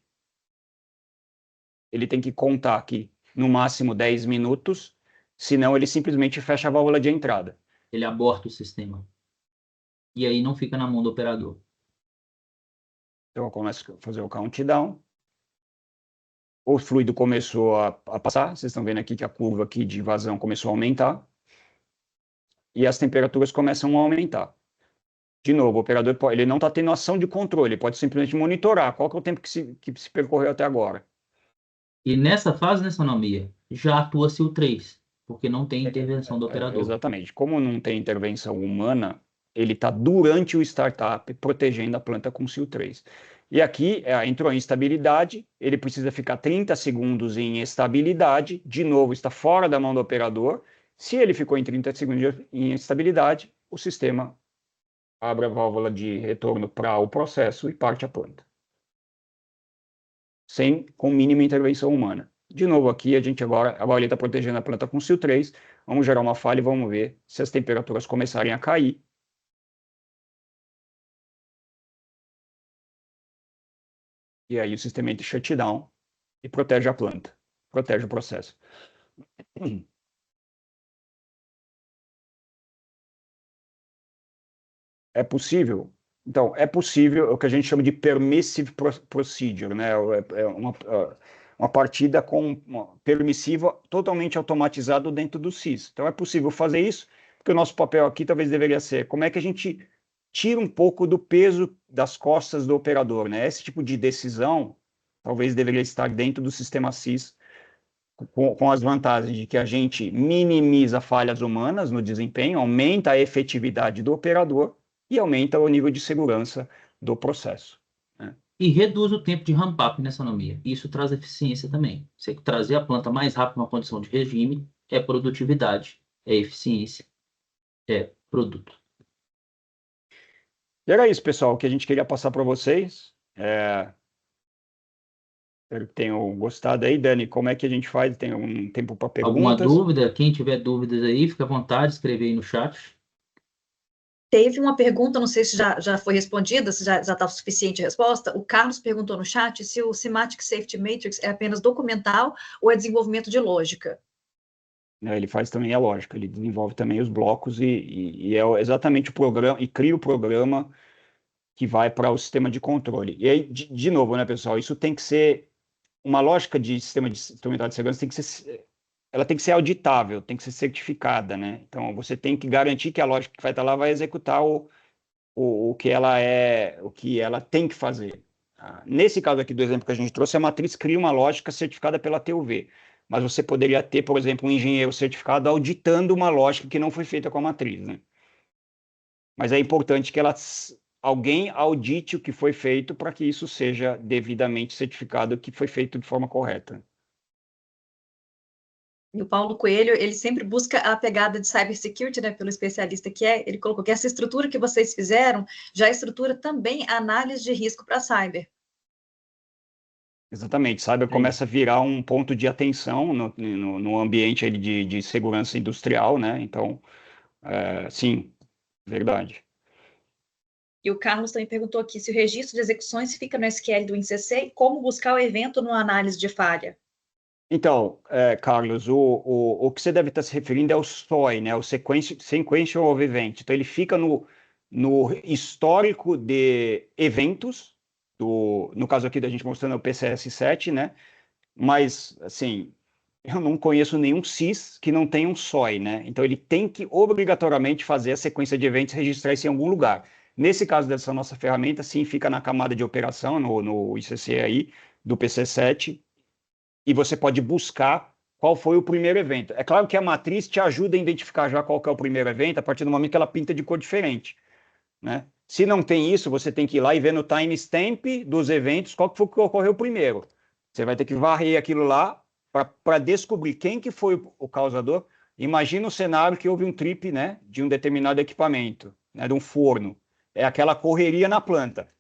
ele tem que contar aqui no máximo 10 minutos, senão ele simplesmente fecha a válvula de entrada. Ele aborta o sistema. E aí não fica na mão do operador. Então eu começo a fazer o countdown. O fluido começou a passar, vocês estão vendo aqui que a curva aqui de vazão começou a aumentar. E as temperaturas começam a aumentar. De novo, o operador ele não está tendo ação de controle, ele pode simplesmente monitorar qual que é o tempo que se percorreu até agora. E nessa fase, né, Sanomia, já atua SIL 3, porque não tem intervenção do operador. Exatamente. Como não tem intervenção humana, ele está durante o startup protegendo a planta com SIL 3. E aqui entrou em estabilidade, ele precisa ficar 30 segundos em estabilidade, de novo está fora da mão do operador. Se ele ficou em 30 segundos em estabilidade, o sistema abre a válvula de retorno para o processo e parte a planta. Com mínima intervenção humana. De novo aqui, a gente agora ele está protegendo a planta com o SIL 3, vamos gerar uma falha e vamos ver se as temperaturas começarem a cair. E aí o sistema entra em shutdown e protege a planta, protege o processo. É possível? Então, é possível o que a gente chama de permissive procedure, né? É uma partida permissiva totalmente automatizado dentro do SIS. Então, é possível fazer isso, porque o nosso papel aqui talvez deveria ser como é que a gente tira um pouco do peso das costas do operador, né? Esse tipo de decisão talvez deveria estar dentro do sistema SIS, com as vantagens de que a gente minimiza falhas humanas no desempenho, aumenta a efetividade do operador e aumenta o nível de segurança do processo, né? E reduz o tempo de ramp-up nessa anomia. Isso traz eficiência também. Você trazer a planta mais rápido numa condição de regime é produtividade, é eficiência, é produto. E era isso, pessoal, que a gente queria passar para vocês. Espero que tenham gostado aí. Dani, como é que a gente faz? Tem um tempo para Alguma perguntas? dúvida? Quem tiver dúvidas aí, fica à vontade, escreve aí no chat. Teve uma pergunta, não sei se já foi respondida, se já está suficiente a resposta. O Carlos perguntou no chat se o Semantic Safety Matrix é apenas documental ou é desenvolvimento de lógica. Ele faz também a lógica, ele desenvolve também os blocos e é exatamente o programa, e cria o programa que vai para o sistema de controle. E aí, de novo, né, pessoal, isso tem que ser uma lógica de sistema de instrumental de segurança, ela tem que ser auditável, tem que ser certificada, né? Então, você tem que garantir que a lógica que vai estar lá vai executar o que o que ela tem que fazer. Nesse caso aqui do exemplo que a gente trouxe, a matriz cria uma lógica certificada pela TUV, mas você poderia ter, por exemplo, um engenheiro certificado auditando uma lógica que não foi feita com a matriz, né? Mas é importante que alguém audite o que foi feito para que isso seja devidamente certificado, que foi feito de forma correta. E o Paulo Coelho, ele sempre busca a pegada de cybersecurity, né, pelo especialista que é. Ele colocou que essa estrutura que vocês fizeram já estrutura também a análise de risco para cyber. Exatamente, cyber começa a virar um ponto de atenção no ambiente aí de segurança industrial, né? Então, sim, verdade. E o Carlos também perguntou aqui se o registro de execuções fica no SQL do INCC e como buscar o evento no análise de falha. Então, Carlos, o que você deve estar se referindo é o SOI, né? O Sequential of Event. Então, ele fica no histórico de eventos, no caso aqui da gente mostrando o PCS7, né? Mas, assim, eu não conheço nenhum SIS que não tenha um SOI, né? Então, ele tem que obrigatoriamente fazer a sequência de eventos e registrar isso em algum lugar. Nesse caso dessa nossa ferramenta, sim, fica na camada de operação, no ICC aí, do PC7, e você pode buscar qual foi o primeiro evento. É claro que a matriz te ajuda a identificar já qual que é o primeiro evento, a partir do momento que ela pinta de cor diferente, né? Se não tem isso, você tem que ir lá e ver no timestamp dos eventos qual que foi que ocorreu primeiro. Você vai ter que varrer aquilo lá para descobrir quem que foi o causador. Imagina o cenário que houve um trip, né, de um determinado equipamento, né, de um forno. É aquela correria na planta.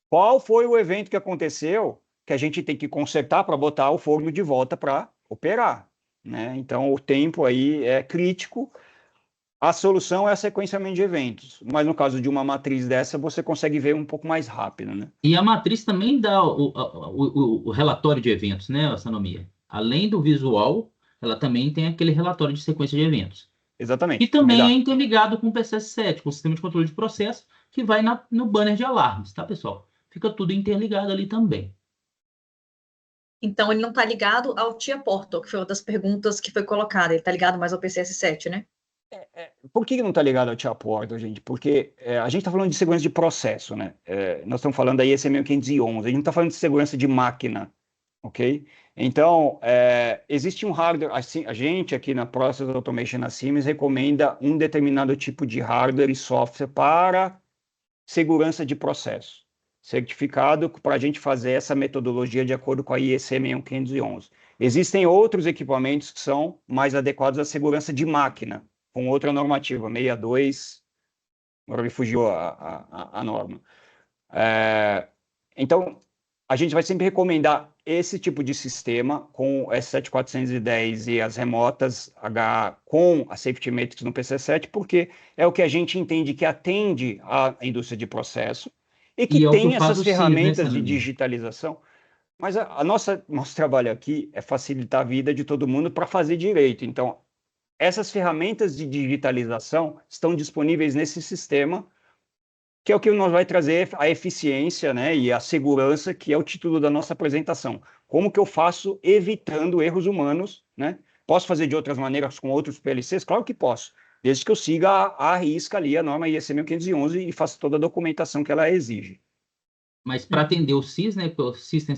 Qual foi o evento que aconteceu que a gente tem que consertar para botar o forno de volta para operar, né? Então, o tempo aí é crítico. A solução é a sequenciamento de eventos, mas no caso de uma matriz dessa, você consegue ver um pouco mais rápido, né? E a matriz também dá o relatório de eventos, né, Astronomia? Além do visual, ela também tem aquele relatório de sequência de eventos. E Exatamente, também também é dá. interligado com o PCS7, com o sistema de controle de processo, que vai no banner de alarmes, tá, pessoal? Fica tudo interligado ali também. Então, ele não está ligado ao TIA Portal, que foi uma das perguntas que foi colocada. Ele está ligado mais ao PCS7, né? Por que não está ligado ao TIA Portal, gente? Porque a gente está falando de segurança de processo, né? Nós estamos falando da ISO 1511, a gente não está falando de segurança de máquina, ok? Então, existe um hardware, assim, a gente aqui na Process Automation na Siemens recomenda um determinado tipo de hardware e software para segurança de processo. certificado para a gente fazer essa metodologia de acordo com a IEC 61511. Existem outros equipamentos que são mais adequados à segurança de máquina, com outra normativa, 62, agora me fugiu a norma. Então, a gente vai sempre recomendar esse tipo de sistema com o S7410 e as remotas H com a Safety Matrix no PC7, porque é o que a gente entende que atende à indústria de processo e que tem essas ferramentas de digitalização. Mas nosso trabalho aqui é facilitar a vida de todo mundo para fazer direito. Então, essas ferramentas de digitalização estão disponíveis nesse sistema, que é o que nos vai trazer a eficiência, né, e a segurança, que é o título da nossa apresentação. Como que eu faço evitando erros humanos, né? Posso fazer de outras maneiras com outros PLCs? Claro que posso, desde que eu siga à risca ali a norma IEC 1511 e faça toda a documentação que ela exige. Mas para atender o SIS, né, o System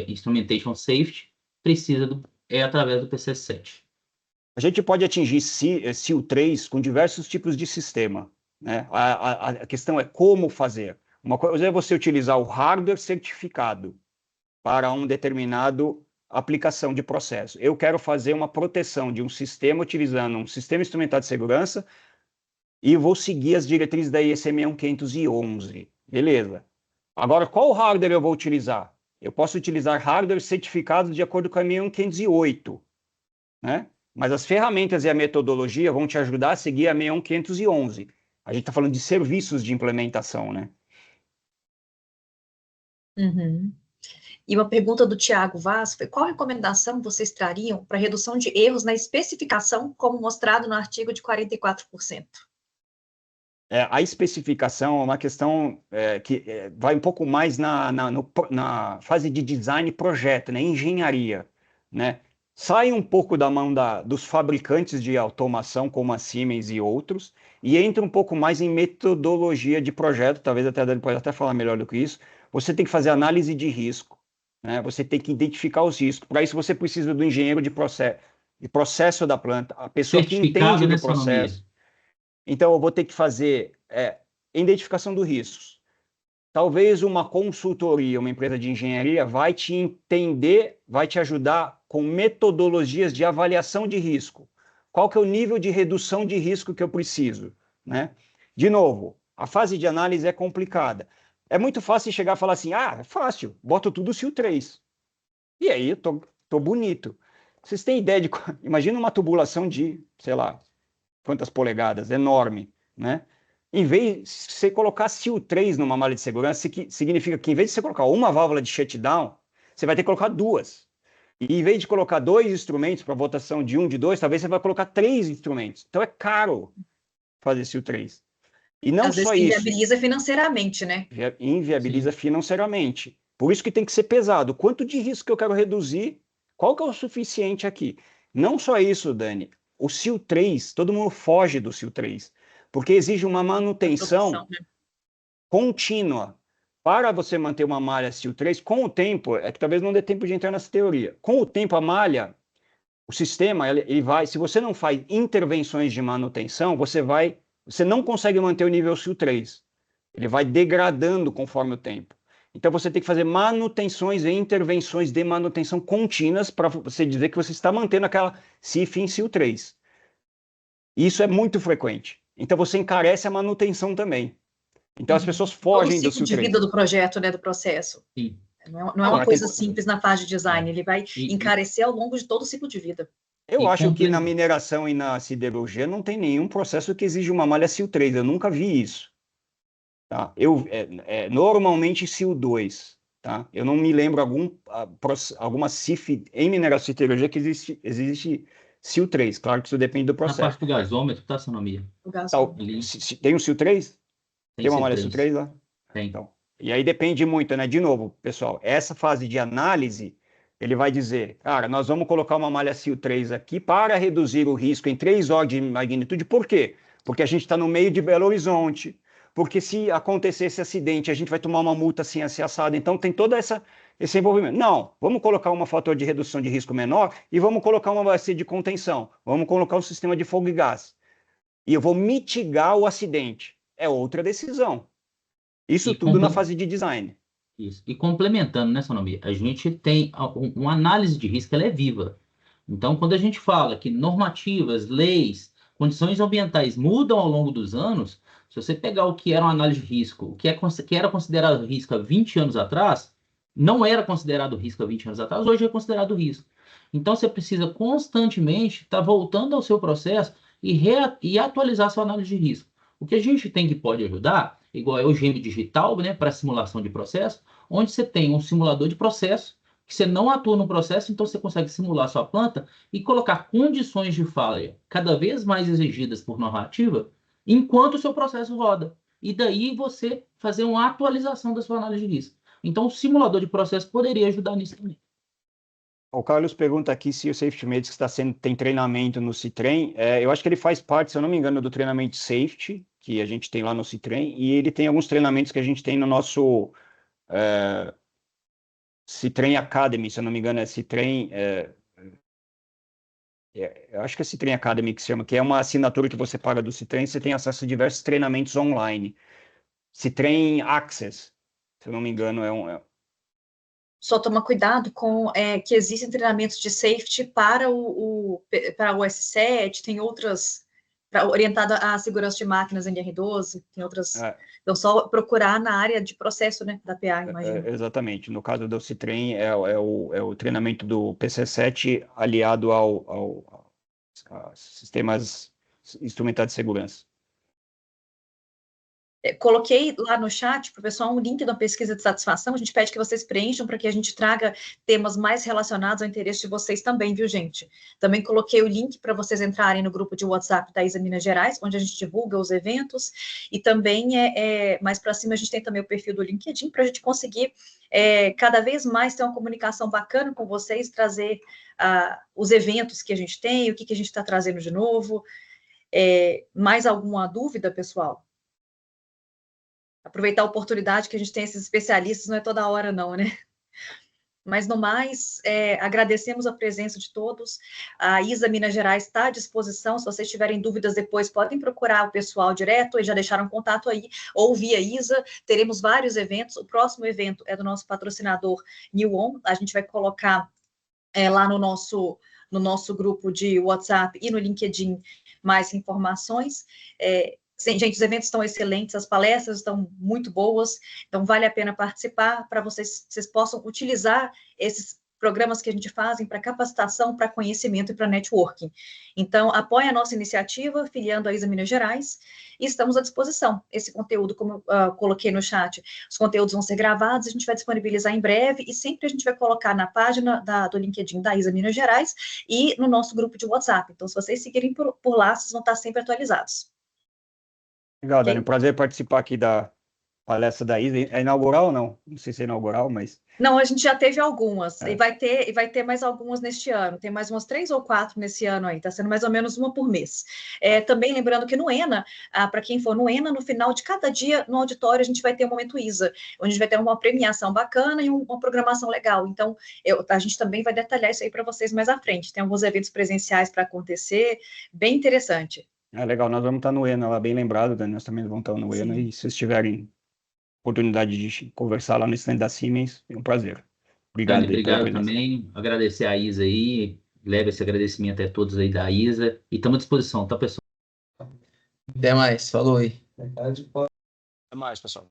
Instrumentation Safety, precisa através do PC7. A gente pode atingir SIL3 com diversos tipos de sistema, né? A questão é como fazer. Uma coisa é você utilizar o hardware certificado para uma determinada aplicação de processo. Eu quero fazer uma proteção de um sistema utilizando um sistema instrumental de segurança e vou seguir as diretrizes da IEC 61511. Beleza. Agora, qual hardware eu vou utilizar? Eu posso utilizar hardware certificados de acordo com a 61508, né? Mas as ferramentas e a metodologia vão te ajudar a seguir a 61511. A gente está falando de serviços de implementação, né? Uhum. E uma pergunta do Tiago Vaz foi: qual recomendação vocês trariam para redução de erros na especificação, como mostrado no artigo de 44%? A especificação é uma questão que vai um pouco mais na fase de design e projeto, né? Engenharia, né? Sai um pouco da mão dos fabricantes de automação, como a Siemens e outros, e entra um pouco mais em metodologia de projeto. Talvez até a Dani pode até falar melhor do que isso. Você tem que fazer análise de risco, né? Você tem que identificar os riscos. Para isso, você precisa do engenheiro de processo da planta, a pessoa que entende do processo. Então, eu vou ter que fazer identificação dos riscos. Talvez uma consultoria, uma empresa de engenharia, vai te entender, vai te ajudar com metodologias de avaliação de risco. Qual que é o nível de redução de risco que eu preciso, né? De novo, a fase de análise é complicada. É muito fácil chegar e falar assim, é fácil, boto tudo SIL3. E aí, eu tô bonito. Vocês têm ideia de... Imagina uma tubulação de, sei lá, quantas polegadas, enorme, né? Em vez de você colocar SIL3 numa malha de segurança, significa que em vez de você colocar uma válvula de shutdown, você vai ter que colocar duas. E em vez de colocar 2 instrumentos para votação de 1, de 2, talvez você vai colocar 3 instrumentos. Então é caro fazer SIL3. E não às só vezes isso. inviabiliza financeiramente, né? Inviabiliza financeiramente. Por isso que tem que ser pesado. Quanto de risco que eu quero reduzir? Qual que é o suficiente aqui? Não só isso, Dani. O SIL3, todo mundo foge do SIL3, porque exige uma manutenção contínua. Para você manter uma malha SIL3, com o tempo, é que talvez não dê tempo de entrar nessa teoria. Com o tempo, a malha, o sistema, ele vai, se você não faz intervenções de manutenção, você não consegue manter o nível SIL3. Ele vai degradando conforme o tempo. Então, você tem que fazer manutenções e intervenções de manutenção contínuas para você dizer que você está mantendo aquela CIF em SIL3. Isso é muito frequente. Então, você encarece a manutenção também. Então, as pessoas fogem do SIL3. O ciclo de vida do projeto, né, do processo. Sim. Não é uma coisa simples na fase de design. Ele vai encarecer ao longo de todo o ciclo de vida. Eu acho que na mineração e na siderurgia não tem nenhum processo que exige uma malha SIL3. Eu nunca vi isso. Tá? Normalmente SIL2, tá? Eu não me lembro alguma CIF em mineração e siderurgia que existe SIL3. Claro que isso depende do processo. Na parte do gasômetro, tá, Sonomia? Tem um SIL3? Tem uma malha SIL3 lá? Tem. Então, e aí depende muito, né? De novo, pessoal, essa fase de análise, ele vai dizer, cara, nós vamos colocar uma malha SIL3 aqui para reduzir o risco em 3 ordens de magnitude. Por quê? Porque a gente está no meio de Belo Horizonte. Porque se acontecer esse acidente, a gente vai tomar uma multa assim, assim, assada. Então, tem todo esse envolvimento. Não, vamos colocar um fator de redução de risco menor e vamos colocar uma bacia de contenção. Vamos colocar um sistema de fogo e gás. E eu vou mitigar o acidente. É outra decisão. Isso E tudo na fase de design. Isso. E complementando, né, Sonomi, a gente tem uma análise de risco, ela é viva. Então, quando a gente fala que normativas, leis, condições ambientais mudam ao longo dos anos, se você pegar o que era uma análise de risco, que era considerado risco há 20 anos atrás, não era considerado risco há 20 anos atrás, hoje é considerado risco. Então, você precisa constantemente estar voltando ao seu processo e atualizar sua análise de risco. O que a gente tem que pode ajudar, igual é o Gêmeo Digital, né, para simulação de processo, onde você tem um simulador de processo, que você não atua no processo, então você consegue simular sua planta e colocar condições de falha cada vez mais exigidas por normativa, enquanto o seu processo roda. E daí você fazer uma atualização da sua análise de risco. Então, o simulador de processo poderia ajudar nisso também. O Carlos pergunta aqui se o Safety Medics tem treinamento no Citrem. Eu acho que ele faz parte, se eu não me engano, do treinamento Safety, que a gente tem lá no Citrem, e ele tem alguns treinamentos que a gente tem no nosso Citrem Academy, se eu não me engano, é Citrem... eu acho que é Citrem Academy que se chama, que é uma assinatura que você paga do Citrem, você tem acesso a diversos treinamentos online. Citrem Access, se eu não me engano, Só toma cuidado com que existem treinamentos de safety para para o S7, tem outras orientada à segurança de máquinas NR12, tem outras. Então, só procurar na área de processo, né, da PA, imagino. Exatamente. No caso do Citrem, é o treinamento do PC7 aliado a sistemas instrumentados de segurança. Coloquei lá no chat para o pessoal um link da pesquisa de satisfação. A gente pede que vocês preencham para que a gente traga temas mais relacionados ao interesse de vocês também, viu, gente? Também coloquei o link para vocês entrarem no grupo de WhatsApp da ISA Minas Gerais, onde a gente divulga os eventos. E também, mais para cima, a gente tem também o perfil do LinkedIn para a gente conseguir cada vez mais ter uma comunicação bacana com vocês, trazer os eventos que a gente tem, o que a gente está trazendo de novo. Mais alguma dúvida, pessoal? Aproveitar a oportunidade que a gente tem esses especialistas, não é toda hora não, né? Mas, no mais, agradecemos a presença de todos. A ISA Minas Gerais está à disposição. Se vocês tiverem dúvidas depois, podem procurar o pessoal direto, eles já deixaram contato aí, ou via ISA. Teremos vários eventos. O próximo evento é do nosso patrocinador Newon. A gente vai colocar lá no nosso grupo de WhatsApp e no LinkedIn mais informações. Gente, os eventos estão excelentes, as palestras estão muito boas, então vale a pena participar para vocês possam utilizar esses programas que a gente faz para capacitação, para conhecimento e para networking. Então, apoie a nossa iniciativa, filiando a ISA Minas Gerais, e estamos à disposição. Esse conteúdo, como eu coloquei no chat, os conteúdos vão ser gravados, a gente vai disponibilizar em breve, e sempre a gente vai colocar na página do LinkedIn da ISA Minas Gerais e no nosso grupo de WhatsApp. Então, se vocês seguirem por lá, vocês vão estar sempre atualizados. Legal, Dani, prazer participar aqui da palestra da ISA. É inaugural ou não? Não sei se é inaugural, mas... Não, a gente já teve algumas, e vai ter mais algumas neste ano, tem mais umas 3 ou 4 nesse ano aí, está sendo mais ou menos uma por mês. Também lembrando que no ENA, para quem for no ENA, no final de cada dia, no auditório, a gente vai ter um momento ISA, onde a gente vai ter uma premiação bacana e uma programação legal, então a gente também vai detalhar isso aí para vocês mais à frente, tem alguns eventos presenciais para acontecer, bem interessante. Legal, nós vamos estar no ENA lá, bem lembrado, Dani, nós também vamos estar no ENA, e se vocês tiverem oportunidade de conversar lá no stand da Siemens, é um prazer. Obrigado. Dani, obrigado também, agradecer a ISA aí, leve esse agradecimento a todos aí da ISA, e estamos à disposição, tá, pessoal? Até mais, falou aí. Até mais, pessoal.